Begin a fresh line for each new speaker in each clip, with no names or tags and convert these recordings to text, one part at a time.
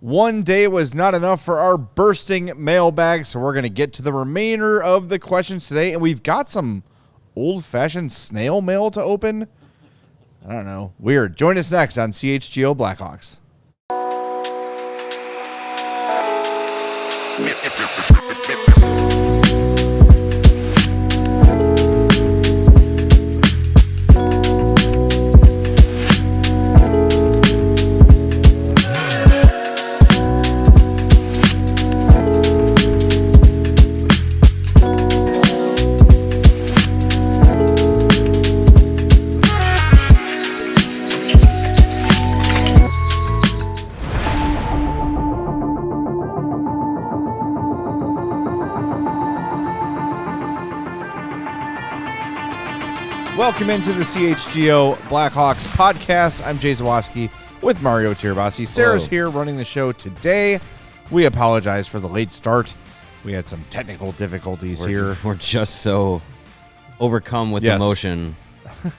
One day was not enough for our bursting mailbag, so we're going to get to the remainder of the questions today, and we've got some old-fashioned snail mail to open. I don't know. Weird. Join us next on CHGO Blackhawks. Welcome into the CHGO Blackhawks Podcast. I'm Zawaski with Mario Tirabassi. Sarah's here running the show today. We apologize for the late start. We had some technical difficulties here.
We're just so overcome with emotion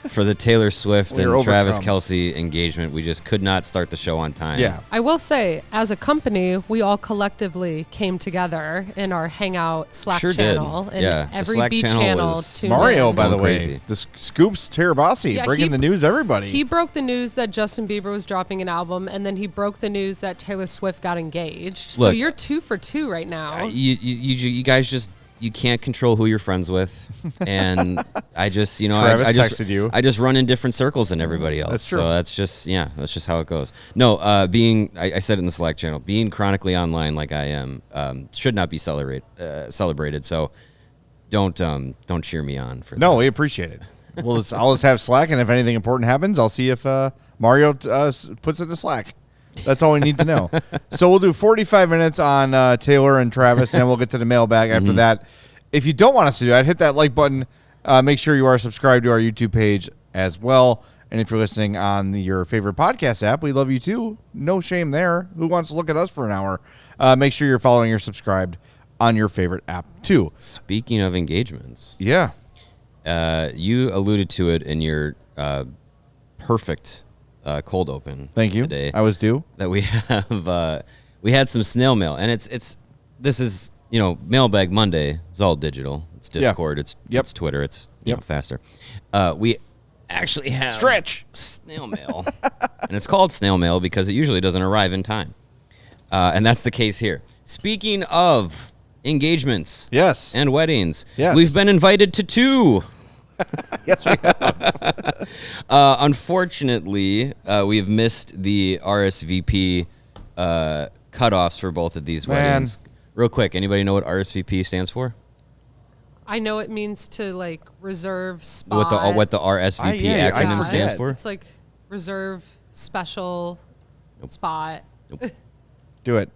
for the Taylor Swift and Travis Kelce engagement. We just could not start the show on time.
Yeah.
I will say, as a company, we all collectively came together in our Hangout Slack channel.
Did.
And every
Slack
B channel
tuned
Mario,
in.
by the way,
Crazy.
the Scoops Tirabassi, bringing the news to everybody.
He broke the news that Justin Bieber was dropping an album, and then he broke the news that Taylor Swift got engaged.
Look,
so you're 2 for 2 right now.
You guys just... You can't control who you're friends with, and I just,
Travis texted you.
I just run in different circles than everybody else.
That's true.
So that's just how it goes. No, I said it in the Slack channel, being chronically online like I am should not be celebrated. So don't cheer me on for that.
No, we appreciate it. I'll just have Slack, and if anything important happens, I'll see if Mario puts it in Slack. That's all we need to know. So we'll do 45 minutes on Taylor and Travis, and then we'll get to the mailbag after that. If you don't want us to do that, hit that like button. Make sure you are subscribed to our YouTube page as well. And if you're listening on your favorite podcast app, we love you too. No shame there. Who wants to look at us for an hour? Make sure you're following or subscribed on your favorite app too.
Speaking of engagements.
Yeah.
You alluded to it in your perfect cold open.
Thank you.
Today,
I was due.
that we have. We had some snail mail, and this is Mailbag Monday. It's all digital. It's Discord. It's Twitter. It's faster. We actually have snail mail, and it's called snail mail because it usually doesn't arrive in time, and that's the case here. Speaking of engagements, and weddings, we've been invited to 2.
Yes, we have.
Unfortunately, we've missed the RSVP cutoffs for both of these weddings. Real quick, anybody know what RSVP stands for?
I know it means to reserve spot.
What the RSVP acronym stands for?
It's reserve special spot.
Nope.
Do it.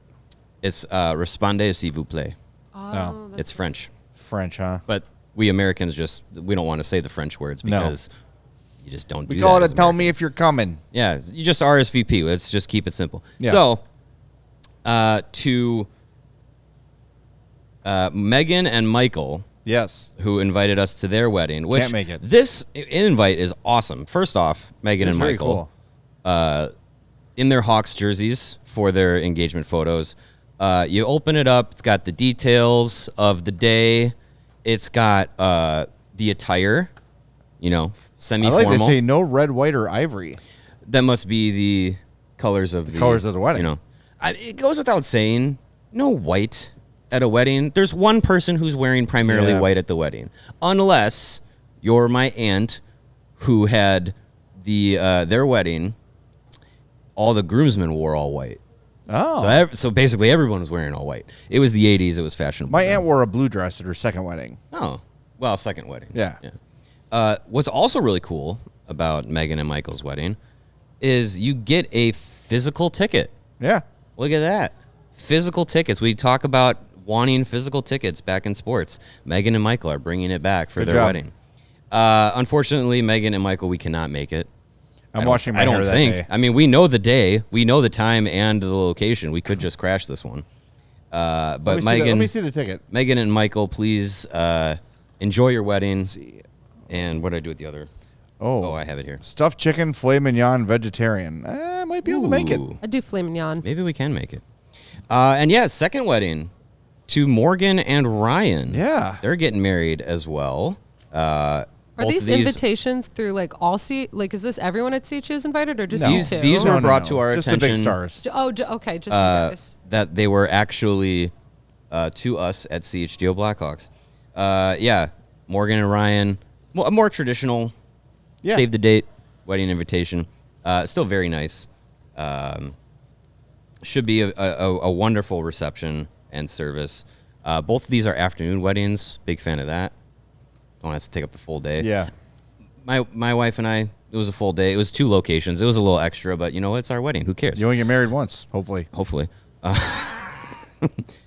It's Respondez s'il vous plaît.
Oh,
It's French.
French, huh?
But we Americans we don't want to say the French words because you just don't do that.
We call it tell me if you're coming.
Yeah, you just RSVP. Let's just keep it simple.
Yeah.
So, to Megan and Michael, who invited us to their wedding, which
can't make it.
This invite is awesome. First off, Megan and Michael, in their Hawks jerseys for their engagement photos. You open it up. It's got the details of the day. It's got the attire, semi-formal.
I like they say no red, white, or ivory.
That must be the colors of
the wedding.
It goes without saying, no white at a wedding. There's one person who's wearing primarily white at the wedding, unless you're my aunt, who had their wedding. All the groomsmen wore all white.
Oh.
So basically everyone was wearing all white. It was the 80s. It was fashionable.
My aunt wore a blue dress at her second wedding.
Oh. Well, second wedding.
Yeah.
What's also really cool about Megan and Michael's wedding is you get a physical ticket.
Yeah.
Look at that. Physical tickets. We talk about wanting physical tickets back in sports. Megan and Michael are bringing it back for their wedding. Unfortunately, Megan and Michael, we cannot make it.
I'm washing my hair that day.
I mean, we know the day, we know the time and the location. We could just crash this one. But
let me see the ticket.
Megan and Michael, please enjoy your wedding. And what did I do with the other? Oh, I have it here.
Stuffed chicken, filet mignon, vegetarian. I might be able to make it.
I do filet mignon.
Maybe we can make it. Second wedding to Morgan and Ryan.
Yeah.
They're getting married as well.
Are these invitations through like is this everyone at CHGO invited or just you two?
These were brought to our attention.
Just the big stars.
Okay, just you guys.
That they were actually to us at CHGO Blackhawks. Morgan and Ryan, a more traditional save the date wedding invitation. Still very nice. Should be a wonderful reception and service. Both of these are afternoon weddings. Big fan of that. Don't have to take up the full day.
Yeah.
My wife and I, it was a full day. It was 2 locations. It was a little extra, but it's our wedding. Who cares?
You only get married once, hopefully.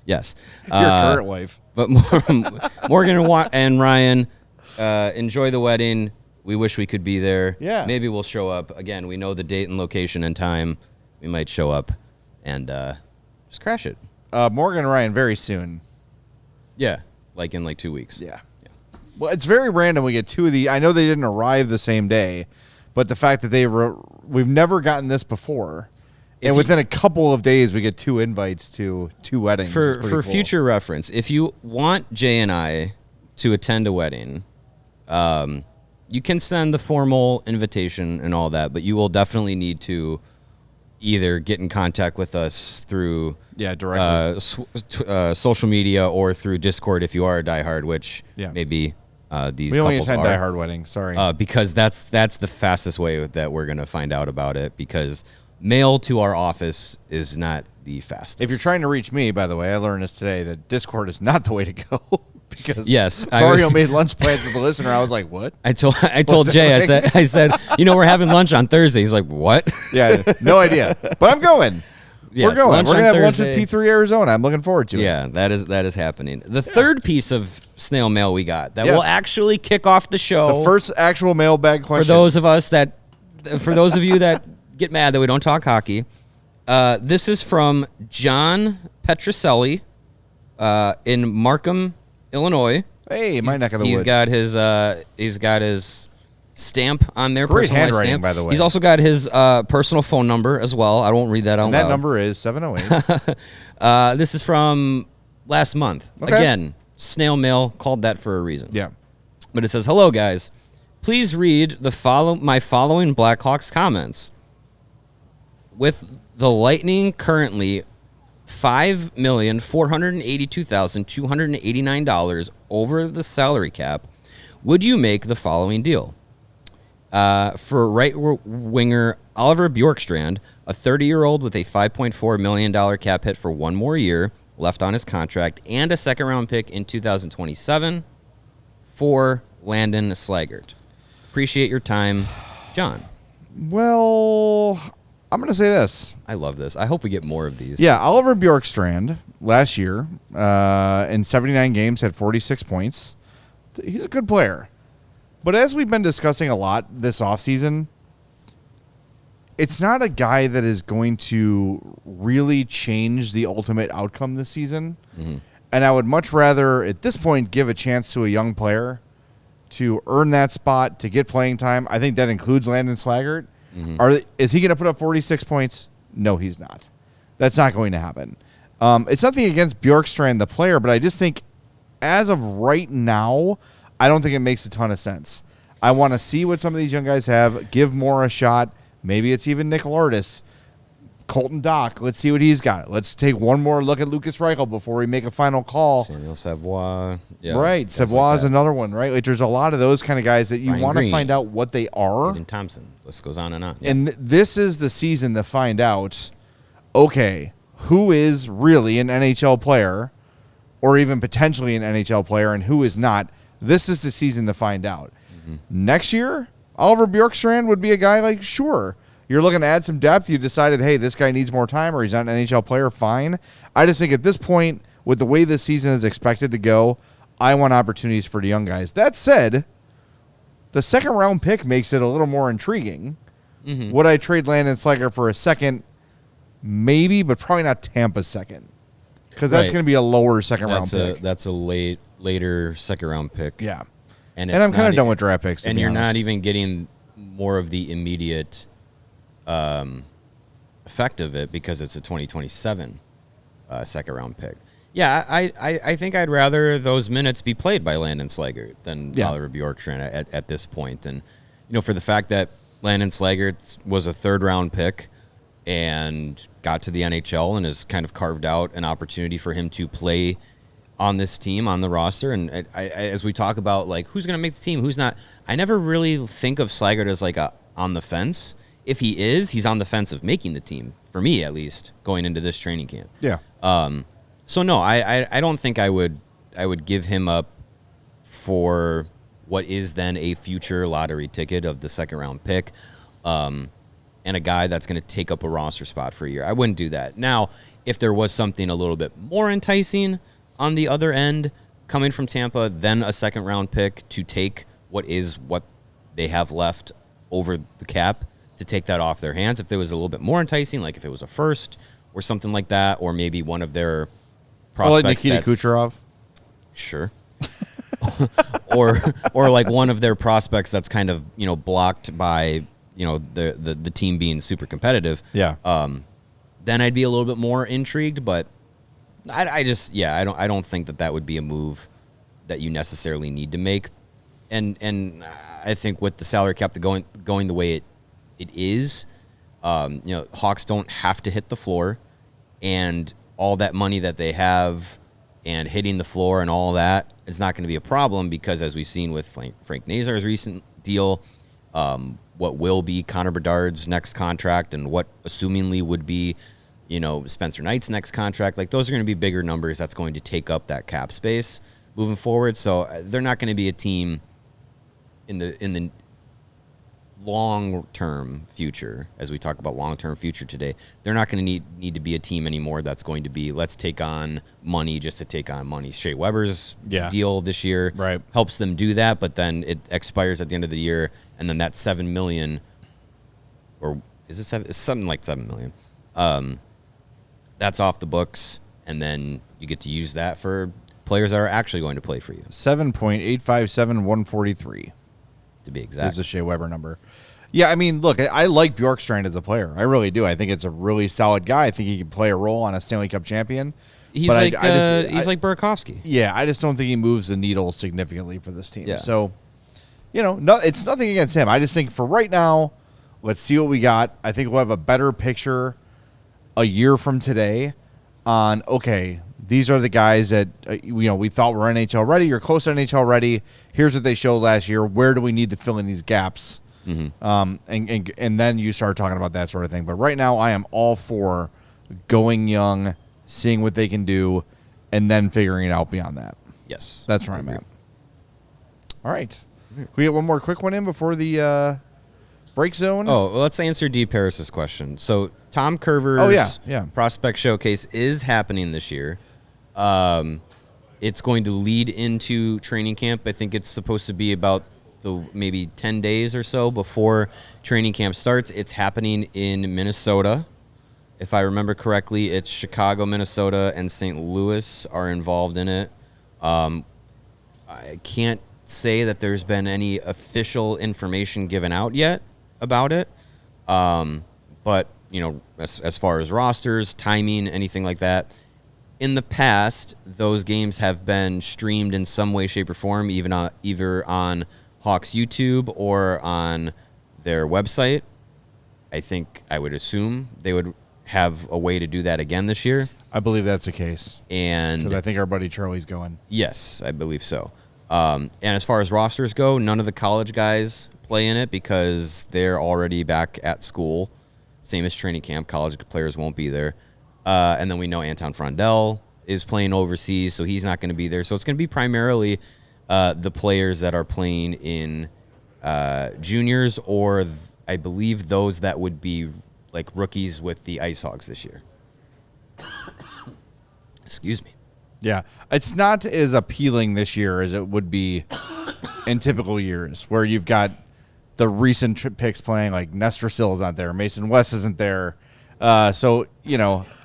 Yes.
Your current wife.
But Morgan and Ryan, enjoy the wedding. We wish we could be there.
Yeah.
Maybe we'll show up. Again, we know the date and location and time. We might show up and just crash it.
Morgan and Ryan very soon.
Yeah, like in 2 weeks.
Yeah. Well, it's very random. We get 2 of the. I know they didn't arrive the same day, but the fact that we've never gotten this before, and within a couple of days we get 2 invites to 2 weddings.
For
cool.
Future reference, if you want Jay and I to attend a wedding, you can send the formal invitation and all that, but you will definitely need to either get in contact with us through
directly
social media or through Discord if you are a diehard, which maybe these
we only
couples
attend
are.
diehard weddings. Sorry,
because that's the fastest way that we're gonna find out about it. Because mail to our office is not the fastest.
If you're trying to reach me, by the way, I learned this today that Discord is not the way to go. Because Mario made lunch plans with the listener. I was like, what?
I told Jay, I said, we're having lunch on Thursday. He's like, what?
Yeah, no idea. But I'm going.
Yes,
we're going. We're going to have
Thursday.
lunch at P3 Arizona. I'm looking forward to it.
Yeah, that is happening. The third piece of snail mail we got that will actually kick off the show.
The first actual mailbag question.
For those of you that get mad that we don't talk hockey, this is from John Petroselli in Markham, Illinois.
Hey, my neck of the woods.
He's got his stamp on there.
Great handwriting, by the way.
He's also got his personal phone number as well. I won't read that out loud.
That number is 708.
This is from last month.
Okay.
Again, snail mail, called that for a reason.
Yeah. But
it says, "Hello guys, please read my following Blackhawks comments. With the Lightning currently $5,482,289 over the salary cap, would you make the following deal? For right winger Oliver Bjorkstrand, a 30-year-old with a $5.4 million cap hit for 1 more year left on his contract, and a second-round pick in 2027 for Landon Slaggert. Appreciate your time, John."
Well, I'm going to say this.
I love this. I hope we get more of these.
Yeah, Oliver Bjorkstrand last year in 79 games had 46 points. He's a good player. But as we've been discussing a lot this offseason, it's not a guy that is going to really change the ultimate outcome this season. Mm-hmm. And I would much rather, at this point, give a chance to a young player to earn that spot, to get playing time. I think that includes Landon Slaggert. Mm-hmm. Is he going to put up 46 points? No, he's not. That's not going to happen. It's nothing against Bjorkstrand, the player, but I just think as of right now, I don't think it makes a ton of sense. I want to see what some of these young guys have, give more a shot. Maybe it's even Nick Lourdes, Colton Dock. Let's see what he's got. Let's take one more look at Lukas Reichel before we make a final call.
Samuel Savoie. Yeah,
right. Savoie is another one, right? Like, there's a lot of those kind of guys that you want to find out what they are.
Aiden Thompson. List goes on and on.
And this is the season to find out, okay, who is really an NHL player or even potentially an NHL player and who is not. This is the season to find out. Mm-hmm. Next year, Oliver Bjorkstrand would be a guy like, sure, you're looking to add some depth. You decided, hey, this guy needs more time or he's not an NHL player, fine. I just think at this point, with the way this season is expected to go, I want opportunities for the young guys. That said, the second-round pick makes it a little more intriguing. Mm-hmm. Would I trade Landon Slaggert for a second? Maybe, but probably not Tampa's second. Because that's going to be a lower second-round pick.
That's a later second-round pick.
Yeah.
And
I'm kind of done with draft picks.
And you're not even getting more of the immediate effect of it because it's a 2027 second-round pick. Yeah, I think I'd rather those minutes be played by Landon Slaggert than Oliver Bjorkstrand at this point. And, for the fact that Landon Slaggert was a third-round pick and got to the NHL and has kind of carved out an opportunity for him to play on this team, on the roster. And as we talk about, like, who's going to make the team, who's not, I never really think of Slaggert as, like, a on the fence. If he is, he's on the fence of making the team, for me at least, going into this training camp.
Yeah.
So no, I don't think I would give him up for what is then a future lottery ticket of the second round pick, and a guy that's going to take up a roster spot for a year. I wouldn't do that. Now, if there was something a little bit more enticing on the other end coming from Tampa, then a second round pick to take what they have left over the cap, to take that off their hands. If there was a little bit more enticing, like if it was a first or something like that, or maybe one of their prospects,
like Nikita Kucherov.
Sure. or like one of their prospects that's kind of, blocked by, the team being super competitive.
Yeah.
Then I'd be a little bit more intrigued, but I don't think that would be a move that you necessarily need to make. And I think with the salary cap going the way it is, Hawks don't have to hit the floor, and all that money that they have and hitting the floor and all that is not going to be a problem, because as we've seen with Frank Nazar's recent deal, what will be Connor Bedard's next contract and what assumingly would be, Spencer Knight's next contract, like those are going to be bigger numbers that's going to take up that cap space moving forward. So they're not going to be a team in the long-term future, as we talk about long-term future today. They're not going to need to be a team anymore that's going to be, let's take on money just to take on money. Shea Weber's deal this year helps them do that, but then it expires at the end of the year, and then that $7 million, or is it seven? It's something like $7 million. That's off the books, and then you get to use that for players that are actually going to play for you.
7.857143
to be exact.
Is the Shea Weber number. Yeah, I mean, look, I like Bjorkstrand as a player. I really do. I think it's a really solid guy. I think he can play a role on a Stanley Cup champion.
He's like Burakovsky.
Yeah, I just don't think he moves the needle significantly for this team. Yeah. So, it's nothing against him. I just think for right now, let's see what we got. I think we'll have a better picture a year from today on, okay, these are the guys that we thought were NHL ready. You're close to NHL ready. Here's what they showed last year. Where do we need to fill in these gaps? Mm-hmm. And then you start talking about that sort of thing. But right now, I am all for going young, seeing what they can do, and then figuring it out beyond that.
Yes,
that's where I'm at. All right, can we get one more quick one in before the break zone?
Oh, well, let's answer D. Paris's question. So Tom Curver's prospect showcase is happening this year. It's going to lead into training camp. I think it's supposed to be about maybe 10 days or so before training camp starts. It's happening in Minnesota. If I remember correctly, it's Chicago, Minnesota, and St. Louis are involved in it. I can't say that there's been any official information given out yet about it. But, as far as rosters, timing, anything like that, in the past, those games have been streamed in some way, shape, or form, either on Hawks YouTube or on their website. I would assume they would have a way to do that again this year.
I believe that's the case.
And
because I think our buddy Charlie's going.
Yes, I believe so. And as far as rosters go, none of the college guys play in it because they're already back at school. Same as training camp. College players won't be there. And then we know Anton Frondell is playing overseas, so he's not going to be there. So it's going to be primarily the players that are playing in juniors, or I believe those that would be like rookies with the Ice Hogs this year. Excuse me.
Yeah, it's not as appealing this year as it would be in typical years, where you've got the recent picks playing, like Nestor Sill is not there, Mason West isn't there. So,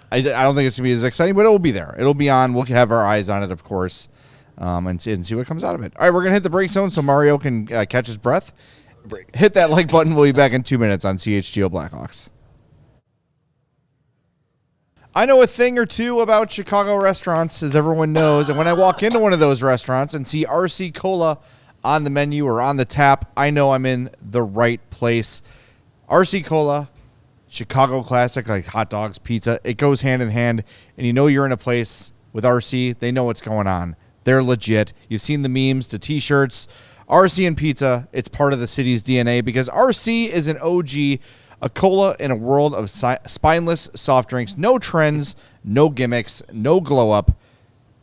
I don't think it's going to be as exciting, but it will be there. It'll be on. We'll have our eyes on it, of course, and see what comes out of it. All right, we're going to hit the break zone so Mario can catch his breath. Hit that like button. We'll be back in 2 minutes on CHGO Blackhawks. I know a thing or two about Chicago restaurants, as everyone knows. And when I walk into one of those restaurants and see RC Cola on the menu or on the tap, I know I'm in the right place. RC Cola, Chicago classic, like hot dogs, pizza, it goes hand in hand. And you know you're in a place with RC. They know what's going on. They're legit. You've seen the memes, the T-shirts. RC and pizza, it's part of the city's DNA because RC is an OG, a cola in a world of spineless soft drinks. No trends, no gimmicks, no glow up.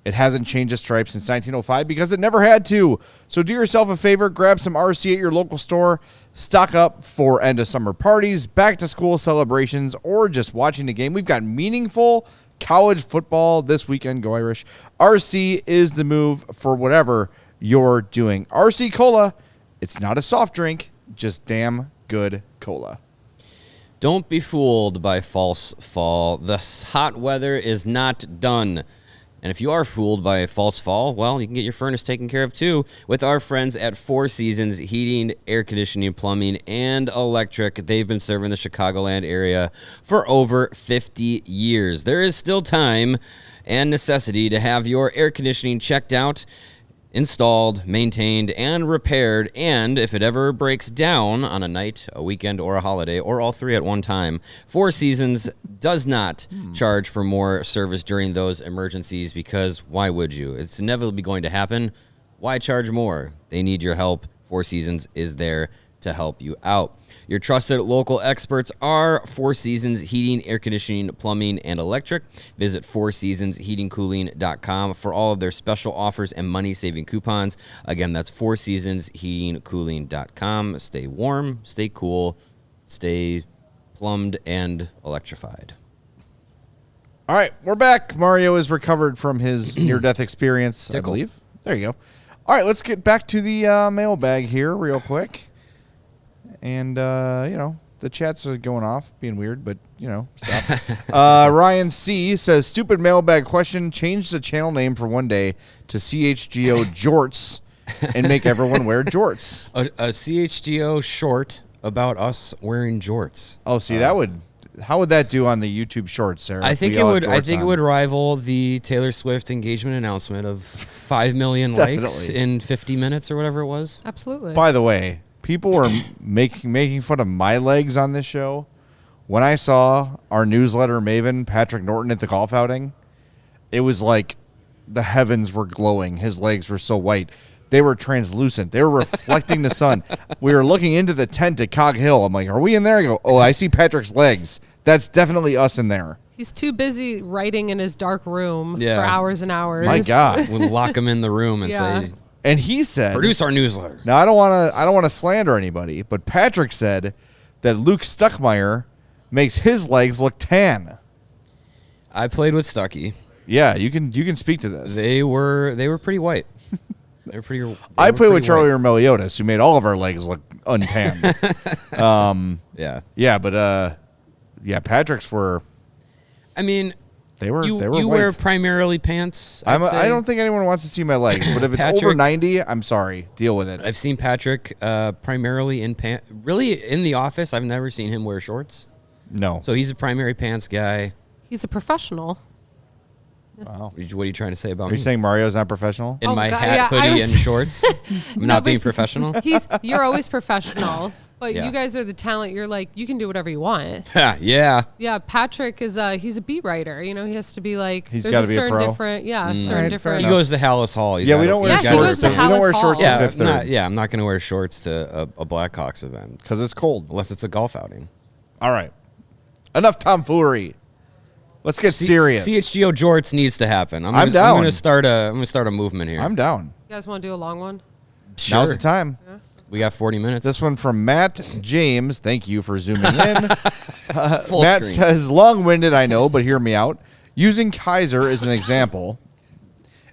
It hasn't changed its stripes since 1905 because it never had to. So do yourself a favor, grab some RC at your local store, stock up for end of summer parties, back to school celebrations, or just watching the game. We've got meaningful college football this weekend. Go Irish. RC is the move for whatever you're doing. RC Cola, it's not a soft drink, just damn good cola.
Don't be fooled by false fall. The hot weather is not done. And if you are fooled by a false fall, well, you can get your furnace taken care of too with our friends at Four Seasons Heating, Air Conditioning, Plumbing, and Electric. They've been serving the Chicagoland area for over 50 years. There is still time and necessity to have your air conditioning checked out, installed, maintained, and repaired, and if it ever breaks down on a night, a weekend, or a holiday, or all three at one time, Four Seasons does not charge for more service during those emergencies because why would you? It's inevitably going to happen. Why charge more? They need your help. Four Seasons is there to help you out. Your trusted local experts are Four Seasons Heating, Air Conditioning, Plumbing, and Electric. Visit fourseasonsheatingcooling.com for all of their special offers and money-saving coupons. Again, that's fourseasonsheatingcooling.com. Stay warm, stay cool, stay plumbed and electrified.
All right, we're back. Mario is recovered from his near-death experience, I believe. There you go. All right, let's get back to the mailbag here real quick. And, the chats are going off, being weird, but, stop. Ryan C. says, stupid mailbag question, change the channel name for one day to CHGO Jorts and make everyone wear jorts.
A CHGO short about us wearing jorts.
Oh, see, how would that do on the YouTube Shorts, Sarah?
I think it would rival the Taylor Swift engagement announcement of 5 million likes in 50 minutes or whatever it was.
Absolutely.
By the way, people were making fun of my legs on this show. When I saw our newsletter maven, Patrick Norton, at the golf outing, it was like the heavens were glowing. His legs were so white. They were translucent. They were reflecting the sun. We were looking into the tent at Cog Hill. I'm like, are we in there? I go, oh, I see Patrick's legs. That's definitely us in there.
He's too busy writing in his dark room for hours and hours.
My God.
We'll lock him in the room and say...
And he said,
produce our newsletter.
Now, I don't want to slander anybody, but Patrick said that Luke Stuckmeyer makes his legs look tan.
I played with Stucky.
Yeah, you can speak to this.
They were pretty white. They were pretty.
I played with Charlie Meliodas, who made all of our legs look untanned. But Patrick's were.
I mean,
they were.
You
white.
wear primarily pants.
I don't think anyone wants to see my legs, but if it's over 90, I'm sorry. Deal with it.
I've seen Patrick primarily in pants. Really, in the office, I've never seen him wear shorts.
No.
So he's a primary pants guy.
He's a professional.
Wow.
What are you trying to say about me?
Are you saying Mario's not professional?
In my hat, hoodie, and shorts? I'm not being professional?
You're always professional. But you guys are the talent. You're like, you can do whatever you want.
Yeah.
Yeah, Patrick is he's a beat writer. He has to be like,
he's got to be a pro.
Certain different.
He goes to Hallis Hall.
We don't wear shorts.
He goes to Hallis Hall.
To Fifth Third.
I'm not going to wear shorts to a Blackhawks event.
Because it's cold.
Unless it's a golf outing.
All right. Enough tomfoolery. Let's get serious.
CHGO Jorts needs to happen. I'm
down.
I'm going to start a movement here.
I'm down.
You guys want to do a long one?
Sure.
Now's the time.
Yeah.
We got 40 minutes.
This one from Matt James. Thank you for zooming in. Matt
screen.
says, long-winded, I know, but hear me out. Using Kaiser as an example,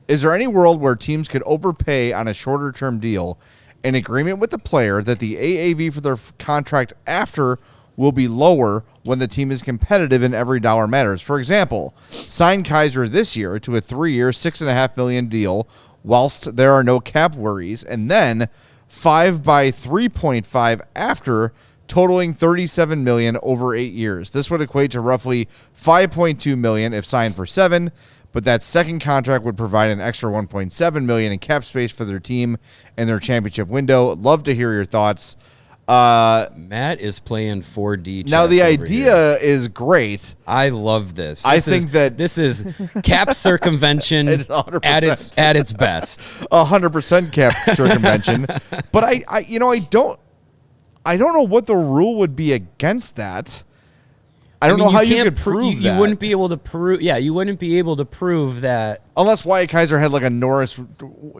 is there any world where teams could overpay on a shorter-term deal in agreement with the player that the AAV for their contract after will be lower when the team is competitive and every dollar matters? For example, sign Kaiser this year to a 3-year, $6.5 million deal whilst there are no cap worries, and then 5 by 3.5 after totaling $37 million over 8 years. This would equate to roughly $5.2 million if signed for 7, but that second contract would provide an extra $1.7 million in cap space for their team and their championship window. Love to hear your thoughts.
Matt is playing 4D chess.
Now, the
over
idea
here.
is great.
I love this.
I think that
this is cap circumvention
It's 100%.
at its best.
100% cap circumvention. But I don't know what the rule would be against that. I don't know how you could prove that.
You wouldn't be able to prove. Yeah, you wouldn't be able to prove that
unless Wyatt Kaiser had like a Norris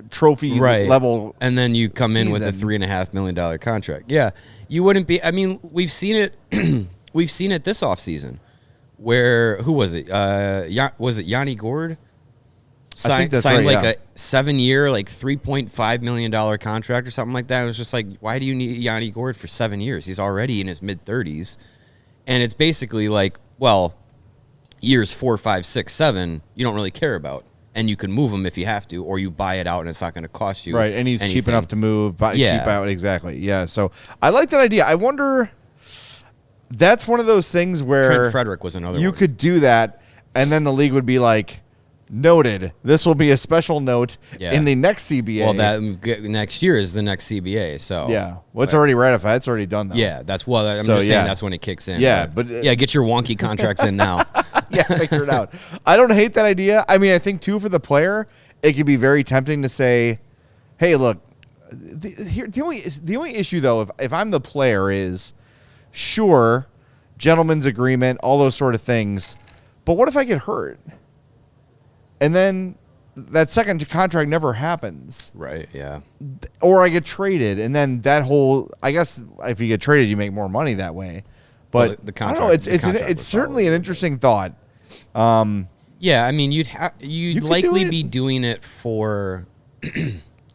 Trophy level,
and then you come in with a $3.5 million contract. Yeah, you wouldn't be. I mean, we've seen it. We've seen it this offseason. Where who was it? Was it Yanni Gourde? Signed like a 7-year, like $3.5 million contract or something like that. It was just like, why do you need Yanni Gourde for 7 years? He's already in his mid-30s. And it's basically like, well, years 4, 5, 6, 7, you don't really care about. And you can move him if you have to, or you buy it out and it's not going to cost you.
Right, and he's
anything.
cheap enough to move, cheap out, exactly. Yeah, so I like that idea. I wonder, that's one of those things where
Trent Frederick was another
you
one.
could do that, and then the league would be like, noted, this will be a special note in the next CBA.
Well, that next year is the next CBA, so.
Yeah, well, it's already ratified. It's already done, though.
Yeah, I'm just saying that's when it kicks in.
Yeah,
but get your wonky contracts in now.
Yeah, figure it out. I don't hate that idea. I mean, I think, too, for the player, it could be very tempting to say, hey, look, the only issue, though, if I'm the player is, sure, gentleman's agreement, all those sort of things, but what if I get hurt? And then that second contract never happens.
Right, yeah.
Or I get traded, and then that whole, I guess if you get traded, you make more money that way. But
well, the
contract, I don't know, it's certainly an interesting thought.
Yeah, I mean, you'd likely be doing it for,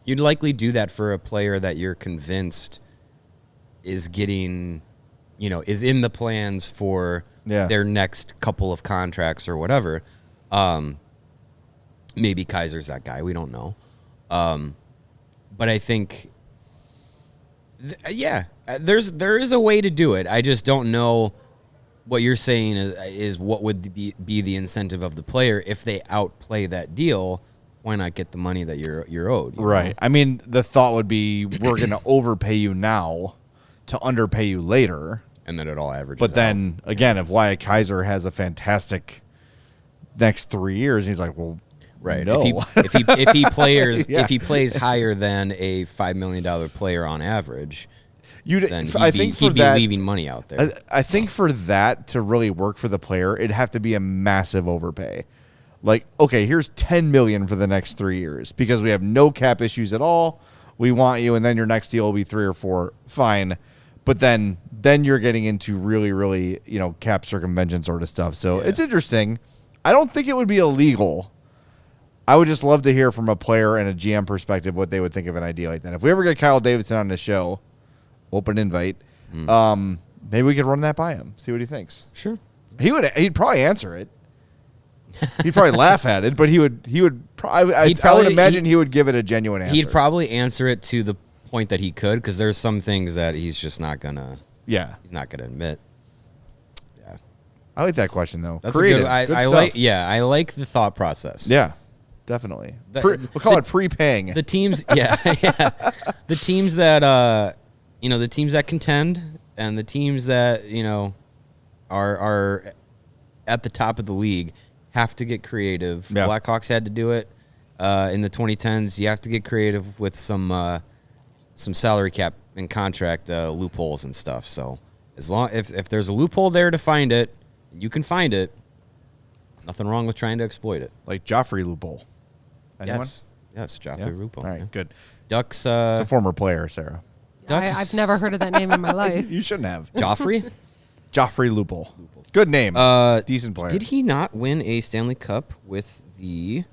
you'd likely do that for a player that you're convinced is getting, is in the plans for their next couple of contracts or whatever. Maybe Kaiser's that guy. We don't know. But I think, there is a way to do it. I just don't know what you're saying is what would be the incentive of the player if they outplay that deal. Why not get the money that you're owed?
Right.
Know?
I mean, the thought would be we're going to overpay you now to underpay you later.
And then it all averages
But then, again, if Wyatt Kaiser has a fantastic next 3 years, he's like, well,
right.
No.
If he plays higher than a $5 million player on average, then he'd be leaving money out there.
I think for that to really work for the player, it'd have to be a massive overpay. Like, okay, here's $10 million for the next 3 years because we have no cap issues at all. We want you, and then your next deal will be 3 or 4. Fine. But then you're getting into really, really, cap circumvention sort of stuff. So it's interesting. I don't think it would be illegal. I would just love to hear from a player and a GM perspective what they would think of an idea like that. If we ever get Kyle Davidson on the show, open invite, maybe we could run that by him, see what he thinks.
Sure.
He'd probably answer it. He'd probably laugh at it, but I would imagine he would give it a genuine answer.
He'd probably answer it to the point that he could, because there's some things that he's just not gonna. Yeah. He's not gonna admit. Yeah.
I like that question though.
That's
creative.
Good stuff. I like the thought process.
Yeah. Definitely. We'll call it prepaying.
The teams, the teams that the teams that contend and the teams that are at the top of the league have to get creative. Yeah. Blackhawks had to do it in the 2010s. You have to get creative with some salary cap and contract loopholes and stuff. So as long if there's a loophole there to find it, you can find it. Nothing wrong with trying to exploit it.
Like Joffrey loophole. Anyone?
Yes, Joffrey Lupul.
All right, good.
Ducks.
It's a former player, Sarah.
I've never heard of that name in my life.
You shouldn't have.
Joffrey?
Joffrey Lupul. Good name. Decent player.
Did he not win a Stanley Cup with the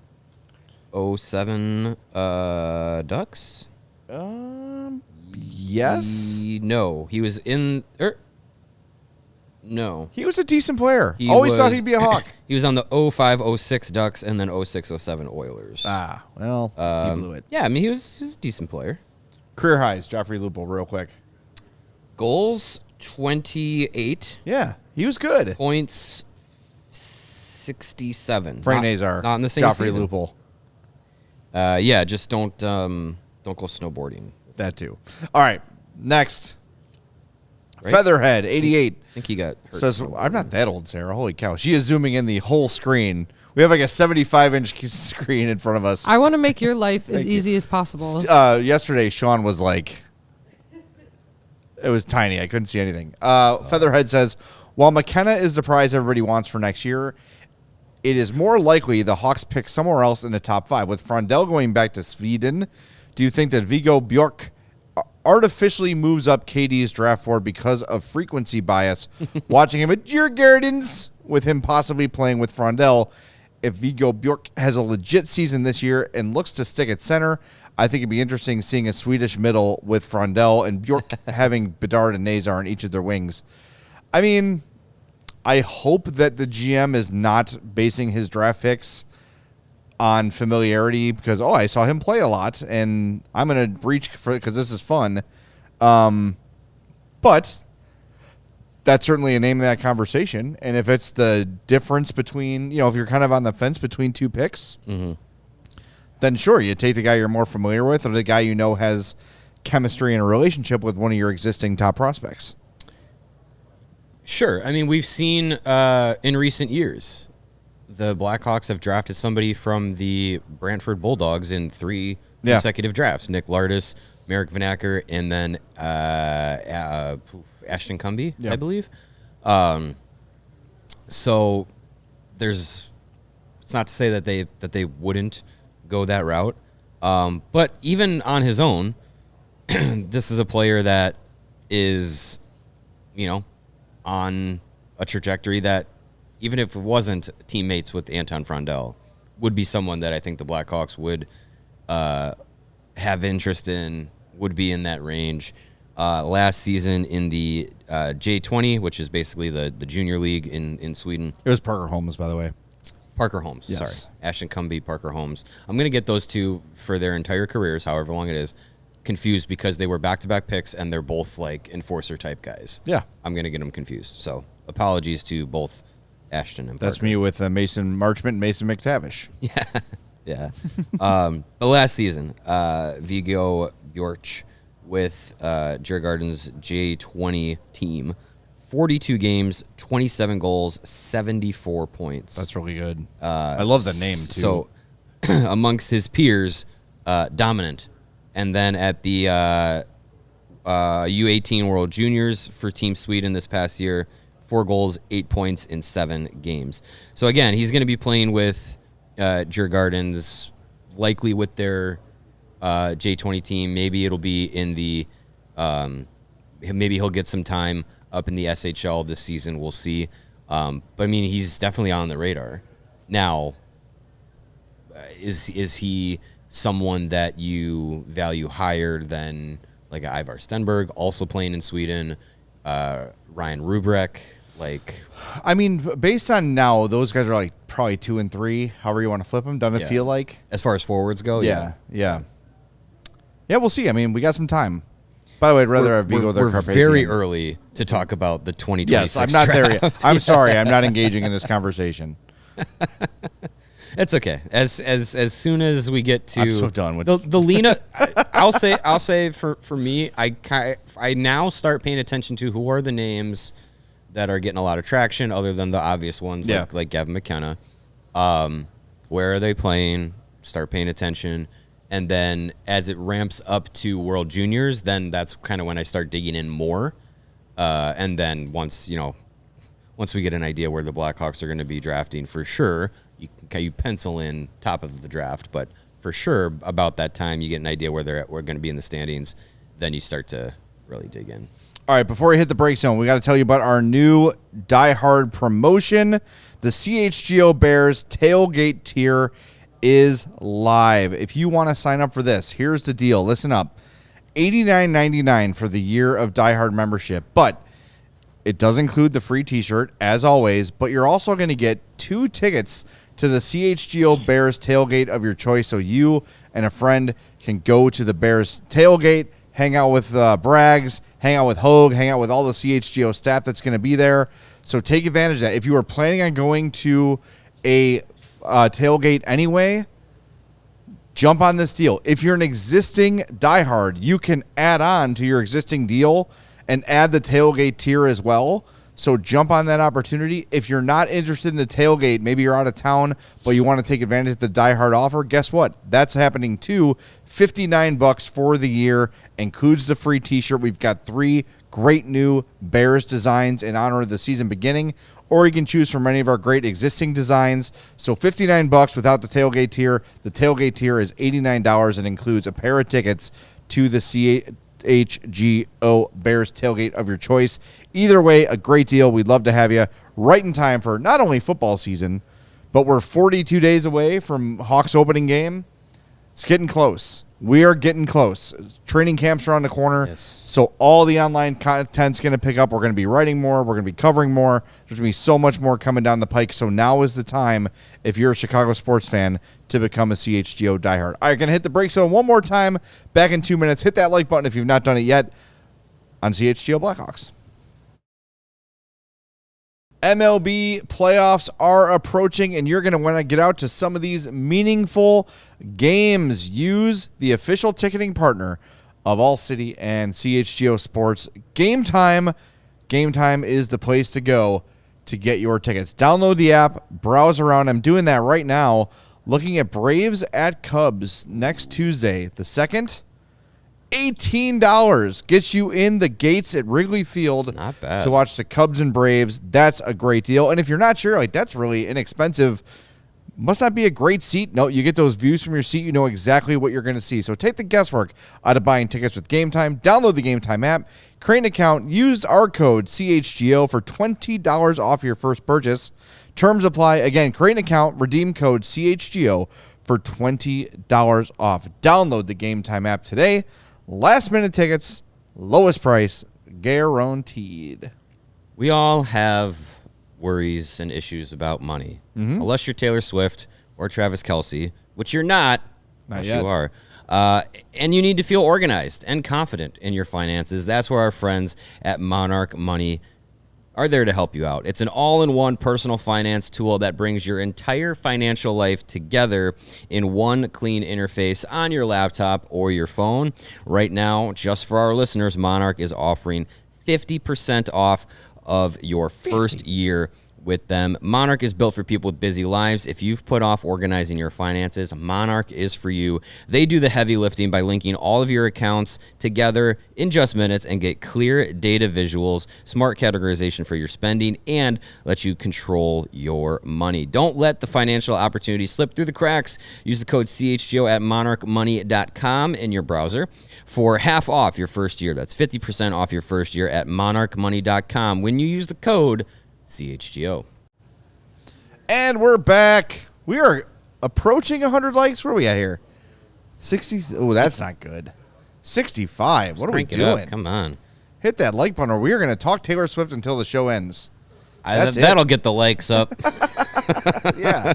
07 Ducks?
Yes.
No, he was in. No.
He was a decent player. Always thought he'd be a Hawk.
He was on the 05-06 Ducks and then 06-07 Oilers.
Well, he blew it.
Yeah, I mean, he was a decent player.
Career highs, Joffrey Lupul, real quick.
Goals, 28.
Yeah, he was good.
Points 67.
Frank Nazar.
Not in the same
Joffrey
season.
Lupul.
Yeah, just don't go snowboarding.
That too. All right, next.
Right?
Featherhead, 88.
I think he got hurt.
Says, I'm not that old, Sarah. Holy cow. She is zooming in the whole screen. We have like a 75-inch screen in front of us.
I want to make your life as easy as possible.
Yesterday, Sean was like, it was tiny. I couldn't see anything. Featherhead says, while McKenna is the prize everybody wants for next year, it is more likely the Hawks pick somewhere else in the top 5. With Frondell going back to Sweden, do you think that Viggo Bjork artificially moves up KD's draft board because of frequency bias, watching him at Djurgårdens, with him possibly playing with Frondell? If Viggo Bjork has a legit season this year and looks to stick at center, I think it'd be interesting seeing a Swedish middle with Frondell and Bjork having Bedard and Nazar on each of their wings. I mean, I hope that the GM is not basing his draft picks on familiarity because, I saw him play a lot and I'm going to reach for it because this is fun. But that's certainly a name of that conversation. And if it's the difference between, if you're kind of on the fence between two picks, then sure, you take the guy you're more familiar with or the guy has chemistry and a relationship with one of your existing top prospects.
Sure. I mean, we've seen in recent years, the Blackhawks have drafted somebody from the Brantford Bulldogs in 3 consecutive drafts. Nick Lardis, Marek Vanacker, and then Ashton Cumby, I believe. So it's not to say that they wouldn't go that route. But even on his own, this is a player that is, on a trajectory that, even if it wasn't teammates with Anton Frondell, would be someone that I think the Blackhawks would have interest in, would be in that range. Last season in the J20, which is basically the junior league in Sweden.
It was Parker Holmes, by the way.
Parker Holmes,
yes.
Sorry. Ashton Cumby, Parker Holmes. I'm going to get those two for their entire careers, however long it is, confused because they were back-to-back picks and they're both like enforcer-type guys.
Yeah.
I'm going to get them confused. So apologies to both Ashton and Parker.
That's me with Mason Marchment and Mason McTavish.
Yeah. But last season, Viggo Bjork with Djurgården's J20 team, 42 games, 27 goals, 74 points.
That's really good. I love the name, too.
So amongst his peers, dominant. And then at the U18 World Juniors for Team Sweden this past year, 4 goals, 8 points in 7 games. So again, he's going to be playing with Djurgårdens, likely with their J20 team. Maybe it'll be in the maybe he'll get some time up in the SHL this season. We'll see. But I mean, he's definitely on the radar. Now, is he someone that you value higher than like Ivar Stenberg, also playing in Sweden, Ryan Rubrek?
I mean, based on now, those guys are like probably 2 and 3, however you want to flip them. Doesn't it feel like?
As far as forwards go,
yeah, we'll see. I mean, we got some time. By the way, I'd rather have Viggo there.
We're very early to talk about the 2026
Yes, I'm not there yet.
draft.
I'm sorry, I'm not engaging in this conversation.
It's okay. As soon as we get to,
I'm so done with
the Lena. I'll say for me, I now start paying attention to who are the names that are getting a lot of traction, other than the obvious ones like Gavin McKenna. Where are they playing? Start paying attention, and then as it ramps up to World Juniors, then that's kind of when I start digging in more. And then once we get an idea where the Blackhawks are going to be drafting for sure. You pencil in top of the draft, but for sure about that time you get an idea where we're going to be in the standings. Then you start to really dig in.
All right, before we hit the break zone, we got to tell you about our new Die Hard promotion. The CHGO Bears tailgate tier is live. If you want to sign up for this, here's the deal. Listen up. $89.99 for the year of Die Hard membership, but it does include the free t-shirt, as always, but you're also going to get 2 tickets to the CHGO Bears tailgate of your choice, so you and a friend can go to the Bears tailgate, hang out with Braggs, hang out with Hogue, hang out with all the CHGO staff that's going to be there. So take advantage of that. If you are planning on going to a tailgate anyway, jump on this deal. If you're an existing diehard, you can add on to your existing deal and add the tailgate tier as well. So jump on that opportunity. If you're not interested in the tailgate, maybe you're out of town, but you want to take advantage of the diehard offer, guess what? That's happening too. $59 for the year, includes the free t-shirt. We've got 3 great new Bears designs in honor of the season beginning, or you can choose from any of our great existing designs. So $59 without the tailgate tier. The tailgate tier is $89 and includes a pair of tickets to the CHGO Bears tailgate of your choice. Either way, a great deal. We'd love to have you right in time for not only football season, but we're 42 days away from Hawks opening game. It's getting close. We are getting close. Training camps around the corner.
Yes.
So all the online content's going to pick up. We're going to be writing more. We're going to be covering more. There's going to be so much more coming down the pike. So now is the time, if you're a Chicago sports fan, to become a CHGO diehard. All right, going to hit the break zone one more time. Back in 2 minutes. Hit that like button if you've not done it yet on CHGO Blackhawks. MLB playoffs are approaching, and you're going to want to get out to some of these meaningful games. Use the official ticketing partner of ALLCITY and CHGO Sports. Game Time. Game Time is the place to go to get your tickets. Download the app, browse around. I'm doing that right now, looking at Braves at Cubs next Tuesday, the 2nd. $18 gets you in the gates at Wrigley Field.
Not bad.
To watch the Cubs and Braves. That's a great deal. And if you're not sure, like, that's really inexpensive, must not be a great seat. No, you get those views from your seat. You know exactly what you're going to see. So take the guesswork out of buying tickets with Game Time. Download the Game Time app, create an account, use our code CHGO for $20 off your first purchase. Terms apply. Again, create an account, redeem code CHGO for $20 off. Download the Game Time app today. Last minute tickets, lowest price, guaranteed.
We all have worries and issues about money. Mm-hmm. Unless you're Taylor Swift or Travis Kelce, which you're not.
Not
yes,
yet.
You are. And you need to feel organized and confident in your finances. That's where our friends at Monarch Money are there to help you out. It's an all-in-one personal finance tool that brings your entire financial life together in one clean interface on your laptop or your phone. Right now, just for our listeners, Monarch is offering 50% off of your first year with them. Monarch is built for people with busy lives. If you've put off organizing your finances, Monarch is for you. They do the heavy lifting by linking all of your accounts together in just minutes and get clear data visuals, smart categorization for your spending, and let you control your money. Don't let the financial opportunity slip through the cracks. Use the code CHGO at monarchmoney.com in your browser for half off your first year. That's 50% off your first year at monarchmoney.com when you use the code CHGO.
And we're back. We are approaching 100 likes. Where are we at here? 60. Oh, that's not good. 65. What are we doing?
Come on.
Hit that like button, or we are going to talk Taylor Swift until the show ends.
That'll get the likes up.
Yeah.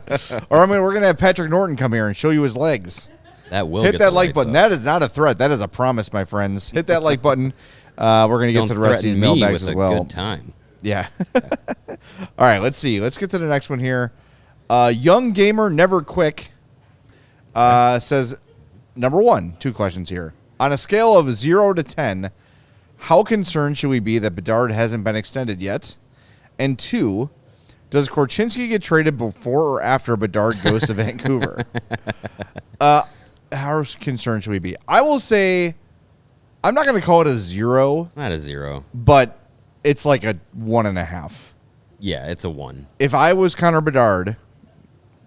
Or we're going to have Patrick Norton come here and show you his legs.
That will
hit
get
that
the
like button.
Up.
That is not a threat. That is a promise, my friends. Hit that like button. We're going to get to the rest of these mailbags as well.
Good time.
Yeah. All right, let's see. Let's get to the next one here. Young Gamer Never Quick says, number 1, 2 questions here. On a scale of 0 to 10, how concerned should we be that Bedard hasn't been extended yet? And 2, does Korchinski get traded before or after Bedard goes to Vancouver? How concerned should we be? I will say, I'm not going to call it a 0.
It's not a 0.
But it's like a 1.5.
Yeah, it's a 1.
If I was Connor Bedard,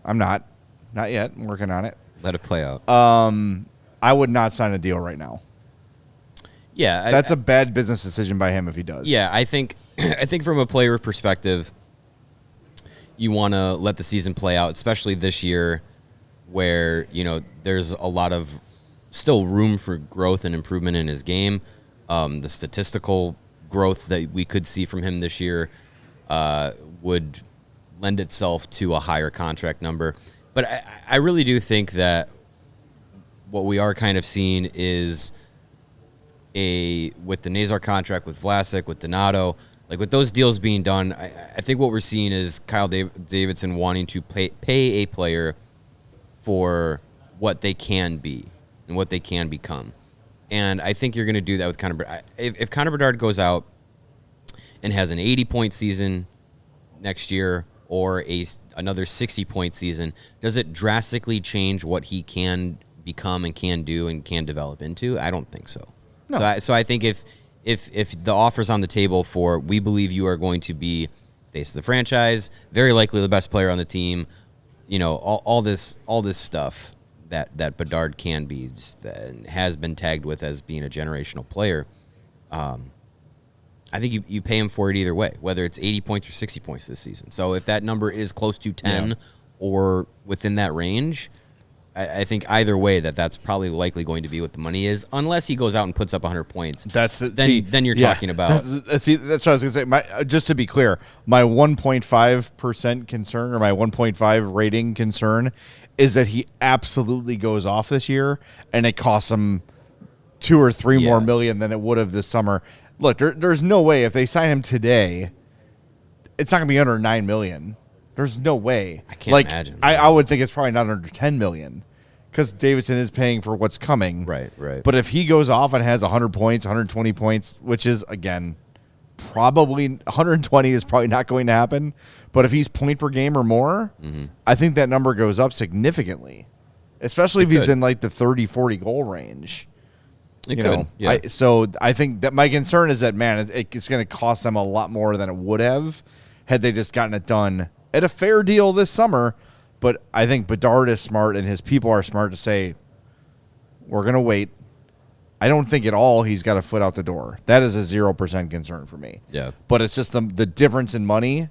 I'm not yet. I'm working on it.
Let it play out.
I would not sign a deal right now.
Yeah,
that's a bad business decision by him if he does.
Yeah, I think from a player perspective, you want to let the season play out, especially this year, where there's a lot of still room for growth and improvement in his game. The statistical growth that we could see from him this year would lend itself to a higher contract number. But I really do think that what we are kind of seeing is with the Nazar contract, with Vlasic, with Donato, like with those deals being done, I think what we're seeing is Kyle Davidson wanting to pay a player for what they can be and what they can become. And I think you're going to do that with Connor Bedard. If Connor Bedard goes out and has an 80-point season next year or another 60-point season, does it drastically change what he can become and can do and can develop into? I don't think so. No. So I think if the offer's on the table for, we believe you are going to be face of the franchise, very likely the best player on the team, all this stuff that Bedard can be, that has been tagged with as being a generational player, I think you pay him for it either way, whether it's 80 points or 60 points this season. So if that number is close to 10 or within that range, I think either way that's probably likely going to be what the money is, unless he goes out and puts up 100 points. Then you're talking about.
That's what I was going to say. Just to be clear, my 1.5% concern or my 1.5 rating concern is that he absolutely goes off this year and it costs him $2 or $3 more million than it would have this summer. Look, there's no way if they sign him today, it's not going to be under $9 million. There's no way.
I can't imagine.
I would think it's probably not under $10 million because Davidson is paying for what's coming.
Right.
But if he goes off and has 100 points, 120 points, which is, again, probably 120 is probably not going to happen. But if he's point per game or more, I think that number goes up significantly, especially if he's in like the 30, 40 goal range.
It could. Yeah.
So I think that my concern is that, man, it's going to cost them a lot more than it would have had they just gotten it done at a fair deal this summer. But I think Bedard is smart and his people are smart to say, we're going to wait. I don't think at all he's got a foot out the door. That is a 0% concern for me.
Yeah.
But it's just the difference in money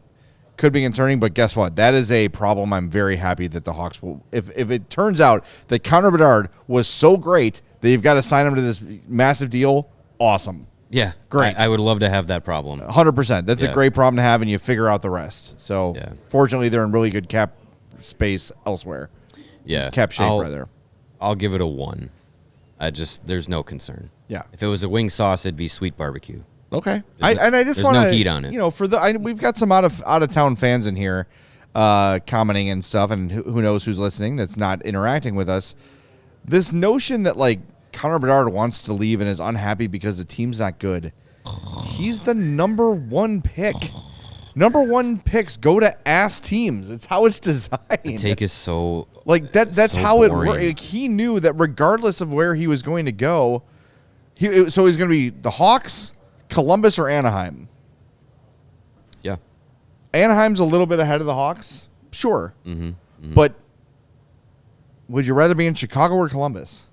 could be concerning. But guess what? That is a problem I'm very happy that the Hawks will. If it turns out that Connor Bedard was so great that you've got to sign him to this massive deal, awesome.
Yeah.
Great.
I would love to have that problem.
100%. That's a great problem to have, and you figure out the rest. So, fortunately, they're in really good cap space elsewhere.
Yeah.
Cap shape, rather.
I'll give it a 1. There's no concern.
Yeah.
If it was a wing sauce, it'd be sweet barbecue.
Okay. I just want
no heat on it.
We've got some out of town fans in here commenting and stuff, and who knows who's listening that's not interacting with us. This notion that like Connor Bedard wants to leave and is unhappy because the team's not good. He's the number 1 pick. Number 1 picks go to ass teams. It's how it's designed.
The take is so
like that. That's
so
how
boring.
it works. Like, he knew that regardless of where he was going to go, he's going to be the Hawks, Columbus, or Anaheim.
Yeah,
Anaheim's a little bit ahead of the Hawks, sure, but would you rather be in Chicago or Columbus?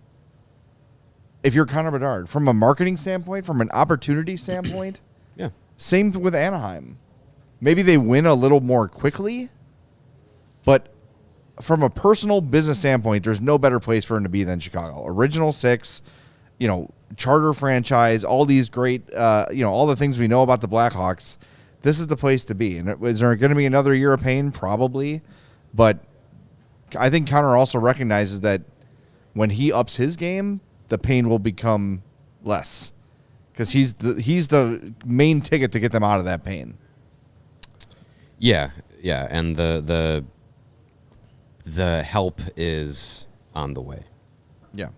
If you're Connor Bedard, from a marketing standpoint, from an opportunity standpoint,
yeah.
Same with Anaheim. Maybe they win a little more quickly, but from a personal business standpoint, there's no better place for him to be than Chicago. Original 6, charter franchise, all these great, all the things we know about the Blackhawks. This is the place to be. And is there going to be another year of pain? Probably. But I think Connor also recognizes that when he ups his game, the pain will become less because he's the main ticket to get them out of that pain.
Yeah, and the help is on the way.
Yeah.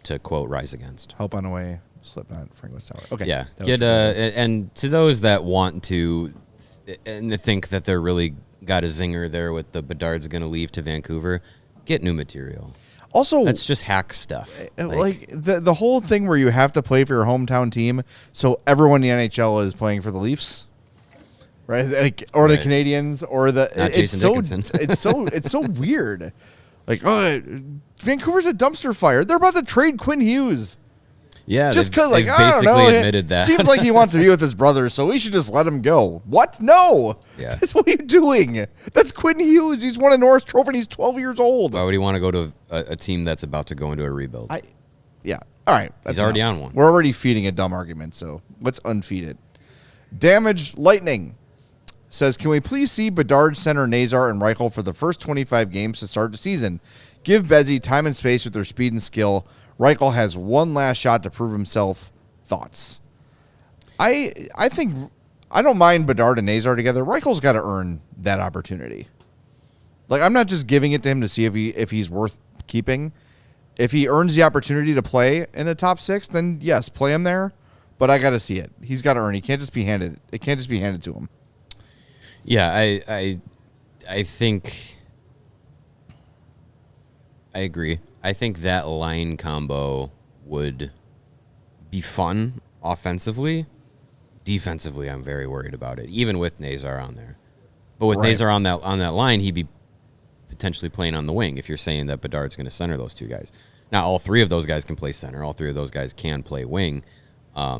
To quote Rise Against.
Help on the way, Slipknot, Franklin Tower. Okay.
Yeah. And to those that want to and think that they're really got a zinger there with the Bedard's going to leave to Vancouver, get new material.
Also,
that's just hack stuff.
Like the whole thing where you have to play for your hometown team, so everyone in the NHL is playing for the Leafs, right? The Canadians, or the
Not Jason Dickinson.
It's so weird. Like, Vancouver's a dumpster fire. They're about to trade Quinn Hughes.
Yeah,
just because, like,
I don't know. Admitted that.
Seems like he wants to be with his brother, so we should just let him go. What? No.
Yeah.
That's what are you doing? That's Quinn Hughes. He's won a Norris Trophy and he's 12 years old.
Why would he want to go to a team that's about to go into a rebuild?
Yeah. All right.
He's already on one.
We're already feeding a dumb argument, so let's unfeed it. Damaged Lightning says, can we please see Bedard, center Nazar, and Reichel for the first 25 games to start the season? Give Bedsy time and space with their speed and skill. Reichel has one last shot to prove himself thoughts. I think I don't mind Bedard and Nazar together. Reichel's got to earn that opportunity. Like, I'm not just giving it to him to see if he's worth keeping. If he earns the opportunity to play in the top 6, then yes, play him there. But I got to see it. He's got to earn. He can't just be handed. It can't just be handed to him.
Yeah, I think I agree. I think that line combo would be fun offensively. Defensively, I'm very worried about it, even with Nazar on there. But with Nazar on that line, he'd be potentially playing on the wing if you're saying that Bedard's going to center those two guys. Now, all three of those guys can play center. All three of those guys can play wing. I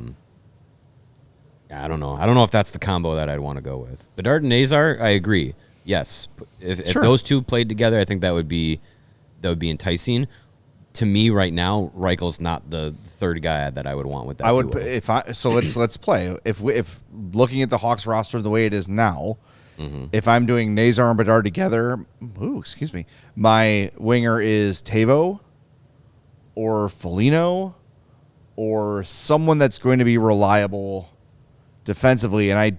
don't know. I don't know if that's the combo that I'd want to go with. Bedard and Nazar, I agree. Yes, if those two played together, I think that would be enticing. To me, right now, Reichel's not the third guy that I would want with that.
I would
duo.
let's play. If looking at the Hawks roster the way it is now. If I'm doing Nazar and Bedard together, my winger is Tavo or Foligno or someone that's going to be reliable defensively. And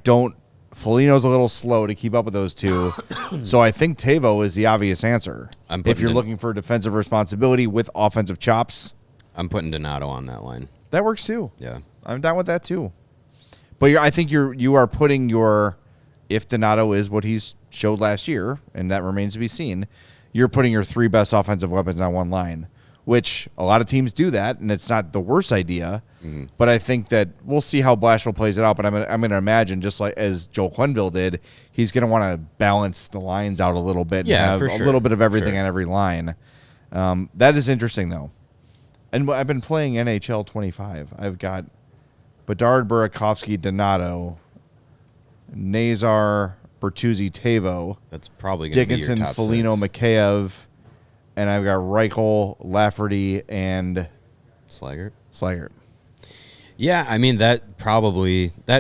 Foligno's a little slow to keep up with those two. So I think Tavo is the obvious answer. If you're looking for defensive responsibility with offensive chops.
I'm putting Donato on that line.
That works too.
Yeah.
I'm down with that too. But I think you are putting your... If Donato is what he's showed last year, and that remains to be seen, you're putting your 3 best offensive weapons on one line, which a lot of teams do that, and it's not the worst idea. But I think that we'll see how Blashill plays it out. But I'm going to imagine, just like as Joel Quenneville did, he's going to want to balance the lines out a little bit and have a little bit of everything on every line. That is interesting, though. And I've been playing NHL 25. I've got Bedard, Burakovsky, Donato, Nazar, Bertuzzi, Tavo.
That's probably going to be your
Dickinson,
top
Foligno,
6.
Mikheyev, and I've got Reichel, Lafferty, and
Slaggert.
Yeah,
I mean that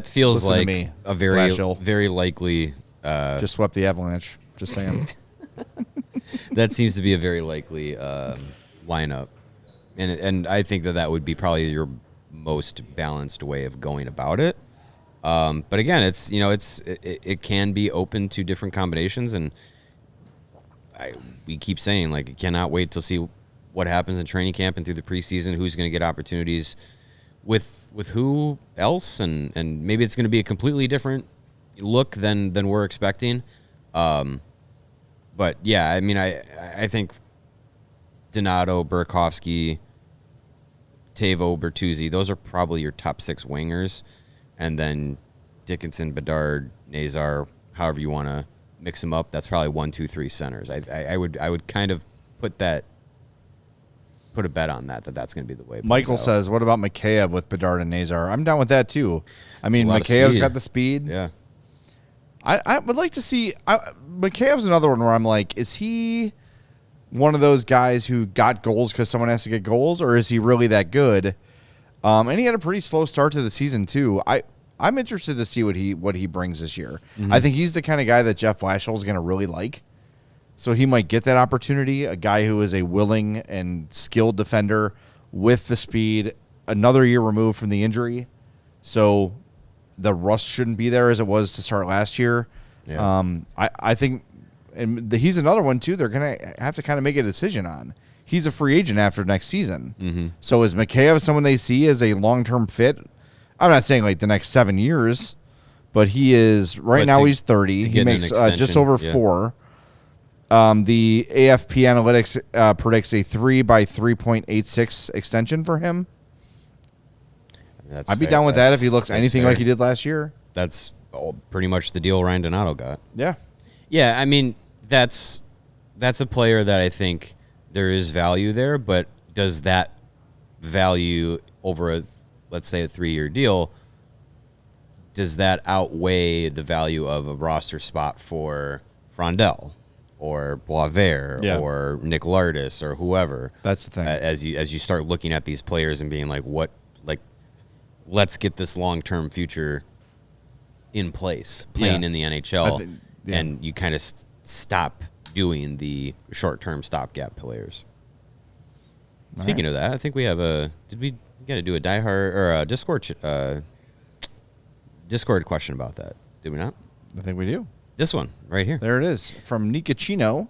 feels
Listen to
like
me,
a very
Blashill.
very likely.
Just swept the Avalanche. Just saying.
That seems to be a very likely lineup, and I think that would be probably your most balanced way of going about it. But again, it can be open to different combinations, and we keep saying, like, I cannot wait to see what happens in training camp and through the preseason, who's going to get opportunities with who else, and maybe it's going to be a completely different look than we're expecting. But yeah, I mean, I think Donato, Burakovsky, Tavo, Bertuzzi, those are probably your top 6 wingers. And then Dickinson, Bedard, Nazar, however you want to mix them up, that's probably 1, 2, 3 centers. I would kind of put a bet on that's going to be the way it
Michael
plays out.
says, what about Mikheyev with Bedard and Nazar? I'm down with that too. I mean, Mikheyev's got the speed.
Yeah.
I would like to see Mikheyev's another one where I'm like, is he one of those guys who got goals because someone has to get goals, or is he really that good? And he had a pretty slow start to the season too. I'm interested to see what he brings this year. I think he's the kind of guy that Jeff Blashill is going to really like. So he might get that opportunity, a guy who is a willing and skilled defender with the speed, another year removed from the injury. So the rust shouldn't be there as it was to start last year. Yeah. I think he's another one too they're going to have to kind of make a decision on. He's a free agent after next season. So is Mikheyev someone they see as a long-term fit? I'm not saying like the next 7 years, but he is now he's 30. He makes just over 4. The AFP Analytics predicts a 3 by 3.86 extension for him. I'd be down with that if he looks anything like he did last year.
That's pretty much the deal Ryan Donato got.
Yeah.
Yeah, I mean, that's a player that I think there is value there, but does that value over let's say a 3-year deal, does that outweigh the value of a roster spot for Frondell or Boisvert or Nick Lardis or whoever?
That's the thing.
As you start looking at these players and being like, let's get this long-term future in place, playing in the NHL, and you kind of stop doing the short-term stopgap players. Speaking of that, I think we have did we You got to do a diehard or a Discord question about that. Do we not?
I think we do.
This one right here.
There it is from Nicachino.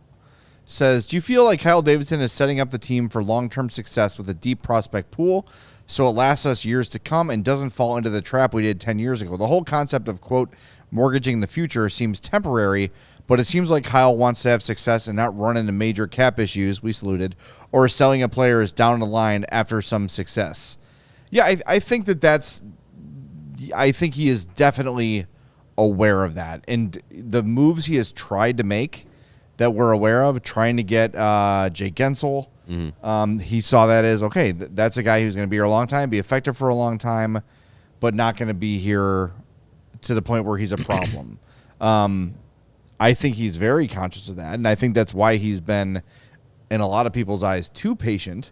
Says, do you feel like Kyle Davidson is setting up the team for long-term success with a deep prospect pool so it lasts us years to come and doesn't fall into the trap we did 10 years ago? The whole concept of, quote, mortgaging the future seems temporary, but it seems like Kyle wants to have success and not run into major cap issues, we saluted, or selling a player is down the line after some success. Yeah, I think I think he is definitely aware of that. And the moves he has tried to make that we're aware of, trying to get Jake Gensel. Mm-hmm. He saw that as, okay, that's a guy who's going to be here a long time, be effective for a long time, but not going to be here to the point where he's a problem. I think he's very conscious of that, and I think that's why he's been, in a lot of people's eyes, too patient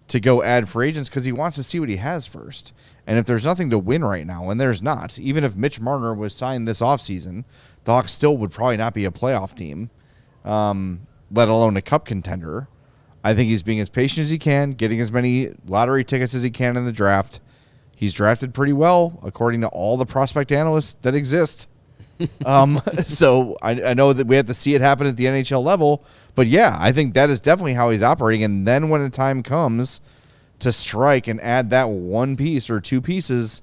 to go add free agents, because he wants to see what he has first. And if there's nothing to win right now, and there's not, even if Mitch Marner was signed this offseason, the Hawks still would probably not be a playoff team. Let alone a cup contender. I think he's being as patient as he can, getting as many lottery tickets as he can in the draft. He's drafted pretty well, according to all the prospect analysts that exist. So I know that we have to see it happen at the NHL level, but yeah, I think that is definitely how he's operating. And then when the time comes to strike and add that one piece or two pieces,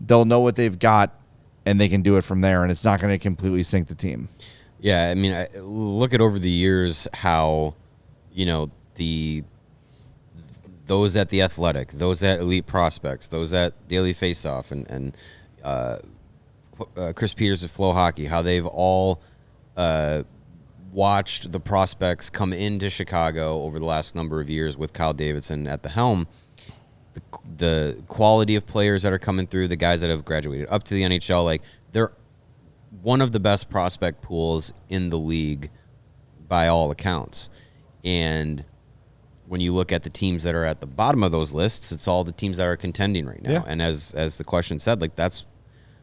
they'll know what they've got and they can do it from there. And it's not going to completely sink the team.
Yeah, I mean, look at over the years how, those at The Athletic, those at Elite Prospects, those at Daily Faceoff, and Chris Peters at Flow Hockey, how they've all watched the prospects come into Chicago over the last number of years with Kyle Davidson at the helm. The quality of players that are coming through, the guys that have graduated up to the NHL, like, they're one of the best prospect pools in the league by all accounts. And when you look at the teams that are at the bottom of those lists, it's all the teams that are contending right now. Yeah. And as the question said, like, that's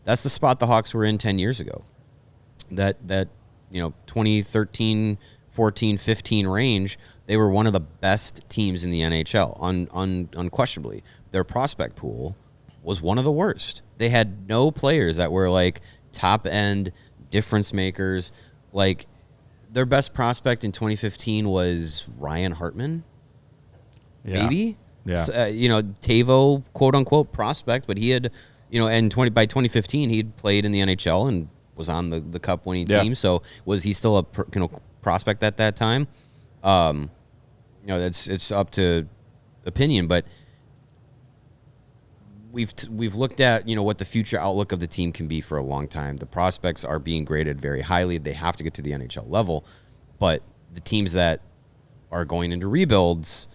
the spot the Hawks were in 10 years ago. That 2013, 14, 15 range, they were one of the best teams in the NHL, unquestionably. Their prospect pool was one of the worst. They had no players that were like top end difference makers. Like, their best prospect in 2015 was Ryan Hartman. Yeah. Maybe. Yeah. Tavo, quote unquote prospect, but he had, and by 2015 he'd played in the NHL and was on the cup winning team. So was he still a prospect at that time? It's up to opinion, but we've looked at what the future outlook of the team can be for a long time. The prospects are being graded very highly. They have to get to the NHL level, but the teams that are going into rebuilds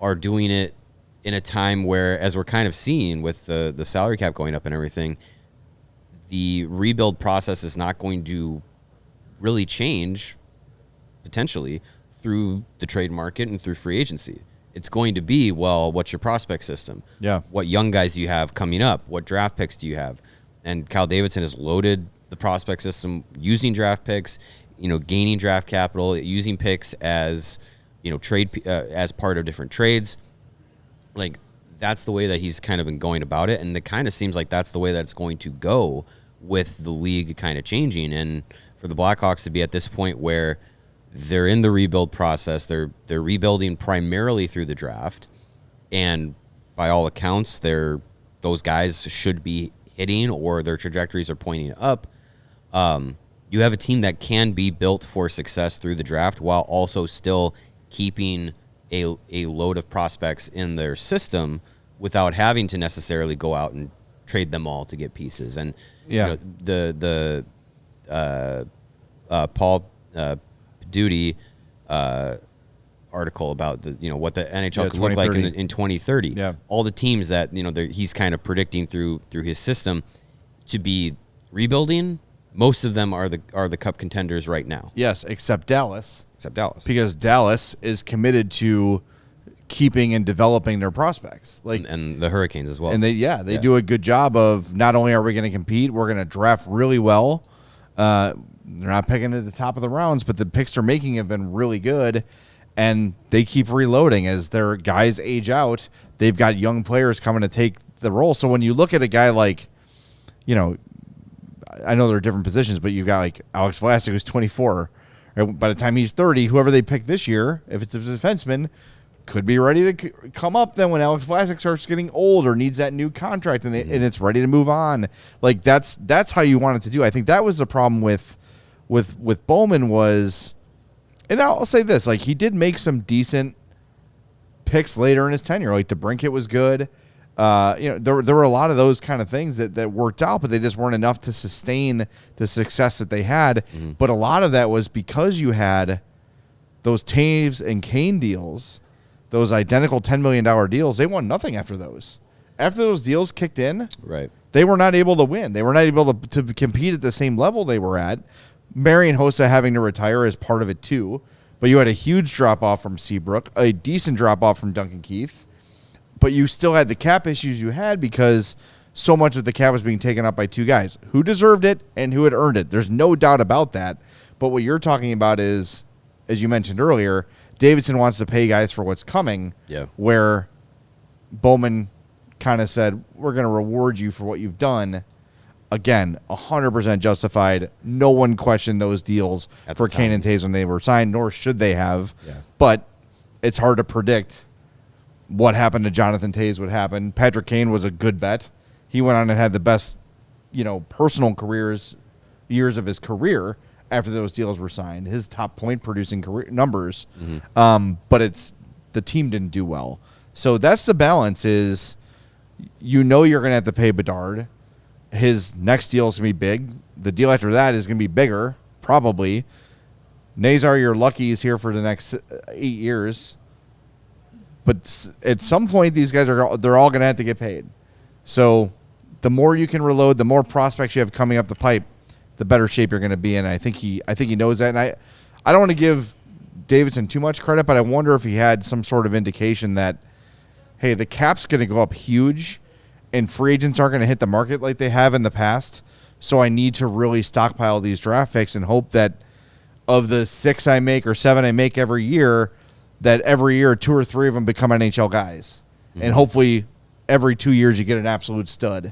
are doing it in a time where, as we're kind of seeing with the salary cap going up and everything, the rebuild process is not going to really change potentially through the trade market and through free agency. It's going to be, well, what's your prospect system? Yeah. What young guys do you have coming up? What draft picks do you have? And Kyle Davidson has loaded the prospect system using draft picks, gaining draft capital, using picks as, trade as part of different trades. Like, that's the way that he's kind of been going about it. And it kind of seems like that's the way that it's going to go with the league kind of changing. And for the Blackhawks to be at this point where they're in the rebuild process. They're rebuilding primarily through the draft, and by all accounts, those guys should be hitting, or their trajectories are pointing up. You have a team that can be built for success through the draft while also still keeping a load of prospects in their system without having to necessarily go out and trade them all to get pieces. And the Paul Duty article about what the NHL could look like in 2030. Yeah. All the teams that he's kind of predicting through his system to be rebuilding. Most of them are the cup contenders right now.
Yes, except Dallas. Because Dallas is committed to keeping and developing their prospects.
And the Hurricanes as well.
And they do a good job of, not only are we going to compete, we're going to draft really well. They're not picking at the top of the rounds, but the picks they're making have been really good. and they keep reloading as their guys age out. They've got young players coming to take the role. So when you look at a guy like, you know, I know there are different positions, but you've got like Alex Vlasic, who's 24. By the time he's 30, whoever they pick this year, if it's a defenseman, could be ready to come up then when Alex Vlasic starts getting old or needs that new contract and it's ready to move on. Like that's how you want it to do. I think that was the problem with Bowman was, and I'll say this, like he did make some decent picks later in his tenure. Like DeBrincat was good. You know, there were a lot of those kind of things that worked out, but they just weren't enough to sustain the success that they had. Mm-hmm. But a lot of that was because you had those Taves and Kane deals, those identical $10 million deals. They won nothing after those. After those deals kicked in,
right,
they were not able to win. They were not able to compete at the same level they were at. Marian Hossa having to retire is part of it too. But you had a huge drop-off from Seabrook, a decent drop-off from Duncan Keith. But you still had the cap issues you had because so much of the cap was being taken up by two guys who deserved it and who had earned it. There's no doubt about that. But what you're talking about is, as you mentioned earlier, Davidson wants to pay guys for what's coming, where Bowman kind of said, we're going to reward you for what you've done. Again, 100% justified. No one questioned those deals for Kane and Taves when they were signed, nor should they have. Yeah. But it's hard to predict what happened to Jonathan Taves would happen. Patrick Kane was a good bet. He went on and had the best, personal years of his career after those deals were signed. His top point producing career numbers. Mm-hmm. But the team didn't do well. So that's the balance is, you're going to have to pay Bedard. His next deal is going to be big. The deal after that is going to be bigger, probably. Nazar, you're lucky, is here for the next 8 years. But at some point, these guys they're all going to have to get paid. So the more you can reload, the more prospects you have coming up the pipe, the better shape you're going to be in. I think he knows that. And I don't want to give Davidson too much credit, but I wonder if he had some sort of indication that, hey, the cap's going to go up huge, and free agents aren't going to hit the market like they have in the past. So I need to really stockpile these draft picks and hope that of the 6 I make or 7 I make every year, that every year 2 or 3 of them become NHL guys. Mm-hmm. And hopefully every 2 years you get an absolute stud.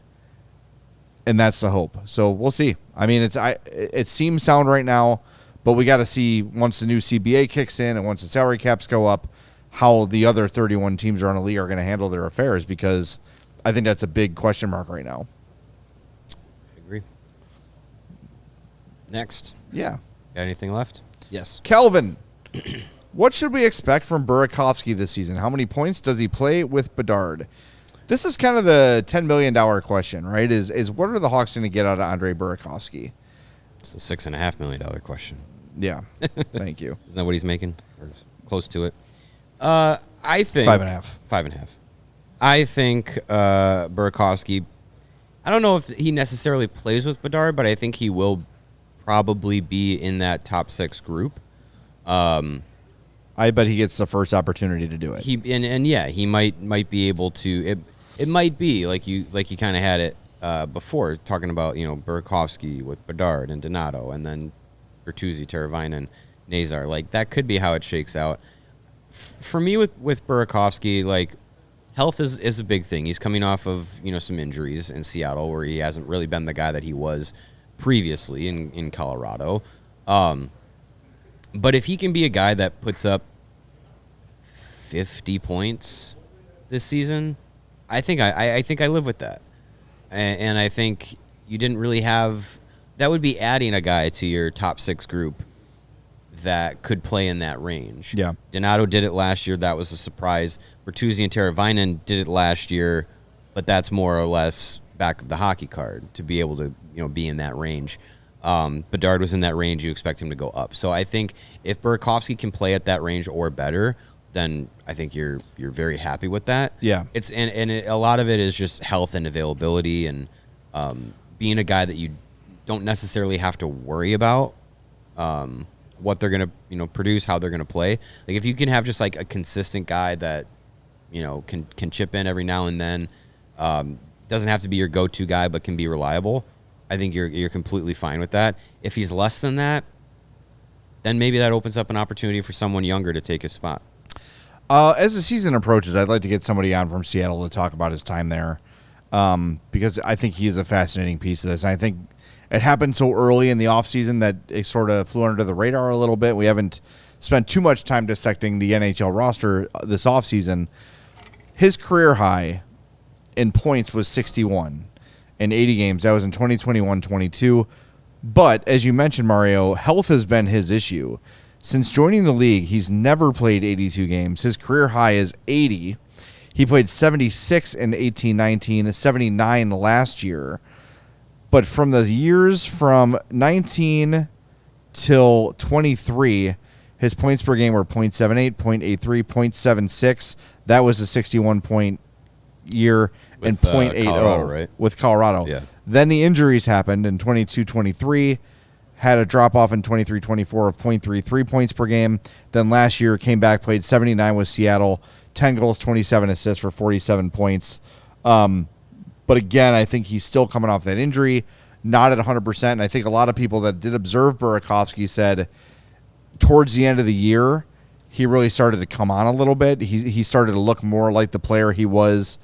And that's the hope. So we'll see. I mean, it seems sound right now, but we got to see once the new CBA kicks in and once the salary caps go up, how the other 31 teams around the league are going to handle their affairs, because I think that's a big question mark right now.
I agree. Next.
Yeah.
Got anything left? Yes.
Kelvin. What should we expect from Burakovsky this season? How many points does he play with Bedard? This is kind of the $10 million question, right? Is what are the Hawks going to get out of Andrei Burakovsky?
It's a $6.5 million question.
Yeah. Thank you.
Isn't that what he's making? Or close to it? I think
5.5.
5.5. I think Burakovsky, I don't know if he necessarily plays with Bedard, but I think he will probably be in that top 6 group.
I bet he gets the first opportunity to do it.
He might be able to. It might be like you kind of had it before, talking about Burakovsky with Bedard and Donato, and then Bertuzzi, Teravainen, Nazar. Like that could be how it shakes out. For me with Burakovsky, like health is a big thing. He's coming off of some injuries in Seattle where he hasn't really been the guy that he was previously in Colorado. But if he can be a guy that puts up 50 points this season, I think I live with that. And I think you didn't really have – that would be adding a guy to your top 6 group that could play in that range.
Yeah.
Donato did it last year. That was a surprise. Bertuzzi and Teravainen did it last year, but that's more or less back of the hockey card to be able to be in that range. Bedard was in that range. You expect him to go up. So I think if Burakovsky can play at that range or better, then I think you're very happy with that.
Yeah.
A lot of it is just health and availability and being a guy that you don't necessarily have to worry about what they're gonna produce, how they're gonna play. Like if you can have just like a consistent guy that can chip in every now and then, doesn't have to be your go-to guy but can be reliable. I think you're completely fine with that. If he's less than that, then maybe that opens up an opportunity for someone younger to take his spot.
As the season approaches, I'd like to get somebody on from Seattle to talk about his time there, because I think he is a fascinating piece of this. And I think it happened so early in the offseason that it sort of flew under the radar a little bit. We haven't spent too much time dissecting the NHL roster this offseason. His career high in points was 61 in 80 games. That was in 2021-22. But, as you mentioned, Mario, health has been his issue. Since joining the league, he's never played 82 games. His career high is 80. He played 76 in 18-19, 79 last year. But from the years from 19 till 23, his points per game were .78, .83, .76. That was a 61-point year and .80
right?
with Colorado.
Yeah.
Then the injuries happened in 22-23, had a drop-off in 23-24 of .33 points per game. Then last year came back, played 79 with Seattle, 10 goals, 27 assists for 47 points. But again, I think he's still coming off that injury, not at 100%. And I think a lot of people that did observe Burakovsky said towards the end of the year, he really started to come on a little bit. He started to look more like the player he was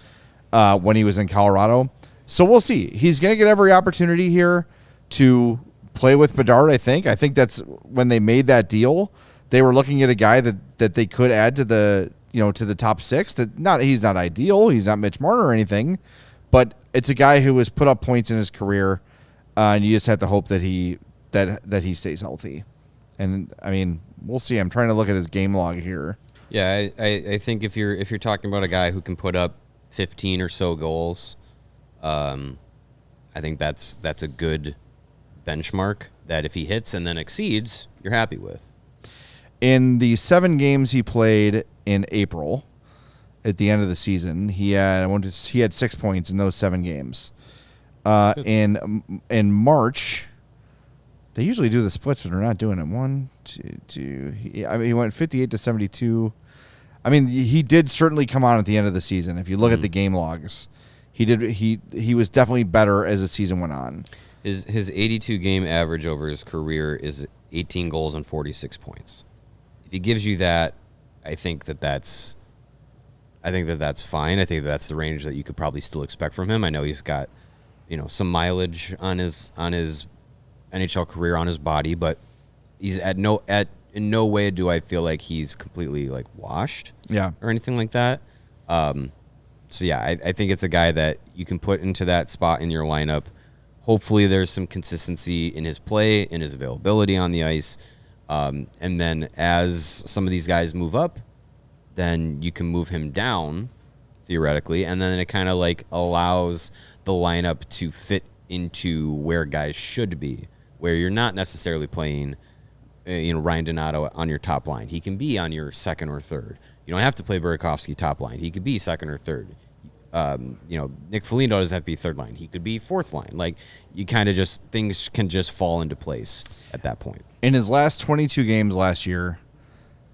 when he was in Colorado. So we'll see. He's going to get every opportunity here to play with Bedard, I think. I think that's when they made that deal. They were looking at a guy that they could add to the top six. He's not ideal. He's not Mitch Marner or anything, but it's a guy who has put up points in his career, and you just have to hope that he stays healthy. And I mean, we'll see. I'm trying to look at his game log here.
Yeah, I think if you're talking about a guy who can put up 15 or so goals, I think that's a good benchmark that if he hits and then exceeds, you're happy with.
In the 7 games he played in April, at the end of the season, he had 6 points in those 7 games. In March, they usually do the splits, but they're not doing it. 1, 2, 2. He went 58-72. I mean, he did certainly come on at the end of the season. If you look at the game logs, he was definitely better as the season went on.
His 82 game average over his career is 18 goals and 46 points. If he gives you that, I think that's fine. I think that's the range that you could probably still expect from him. I know he's got, some mileage on his NHL career on his body, but he's in no way do I feel like he's completely like washed, or anything like that. So yeah, I think it's a guy that you can put into that spot in your lineup. Hopefully there's some consistency in his play, in his availability on the ice. And then as some of these guys move up, then you can move him down, theoretically. And then it kind of like allows the lineup to fit into where guys should be, where you're not necessarily playing, Ryan Donato on your top line. He can be on your second or third. You don't have to play Burakovsky top line. He could be second or third. Nick Foligno doesn't have to be third line. He could be fourth line. Like, you kind of things can just fall into place at that point.
In his last 22 games last year,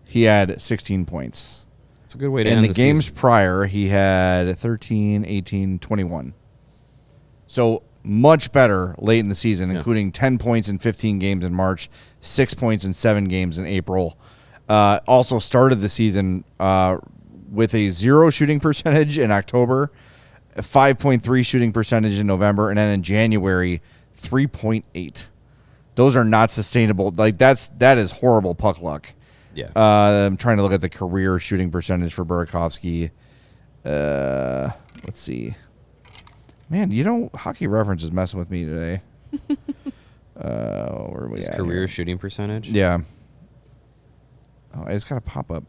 he had 16 points.
That's a good way to end the season.
In the games prior, he had 13, 18, 21. So much better late in the season, including 10 points in 15 games in March, 6 points in 7 games in April. Also started the season with a 0 shooting percentage in October, a 5.3 shooting percentage in November, and then in January, 3.8. Those are not sustainable. Like, that is horrible puck luck.
Yeah.
I'm trying to look at the career shooting percentage for Burakovsky. Let's see. Man, Hockey Reference is messing with me today. Where are we
His
at
career
here?
shooting percentage?
Yeah. Oh, I just got to pop up.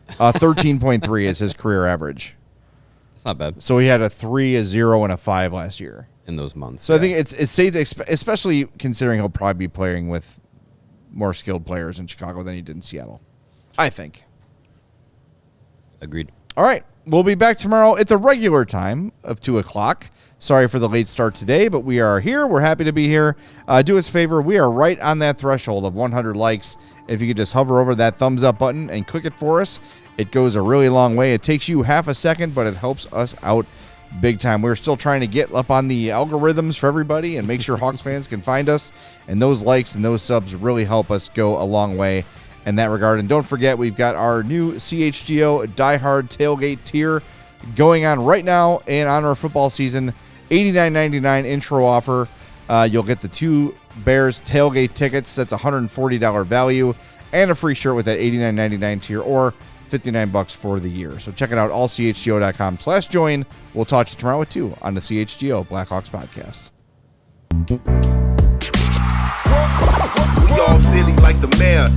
13.3 is his career average.
That's not bad.
So he had a 3, a 0, and a 5 last year.
In those months.
So I think it's safe, especially considering he'll probably be playing with more skilled players in Chicago than he did in Seattle, I think.
Agreed.
All right. We'll be back tomorrow at the regular time of 2 o'clock. Sorry for the late start today, but we are here. We're happy to be here. Do us a favor. We are right on that threshold of 100 likes. If you could just hover over that thumbs up button and click it for us, it goes a really long way. It takes you half a second, but it helps us out big time. We're still trying to get up on the algorithms for everybody and make sure Hawks fans can find us. And those likes and those subs really help us go a long way in that regard. And don't forget, we've got our new CHGO Die Hard Tailgate tier going on right now and on our football season. $89.99 intro offer. You'll get the 2 Bears tailgate tickets. That's $140 value and a free shirt with that $89.99 tier, or $59 for the year. So check it out, allchgo.com/join. We'll talk to you tomorrow at 2 on the CHGO Blackhawks podcast.
We all silly like the mayor.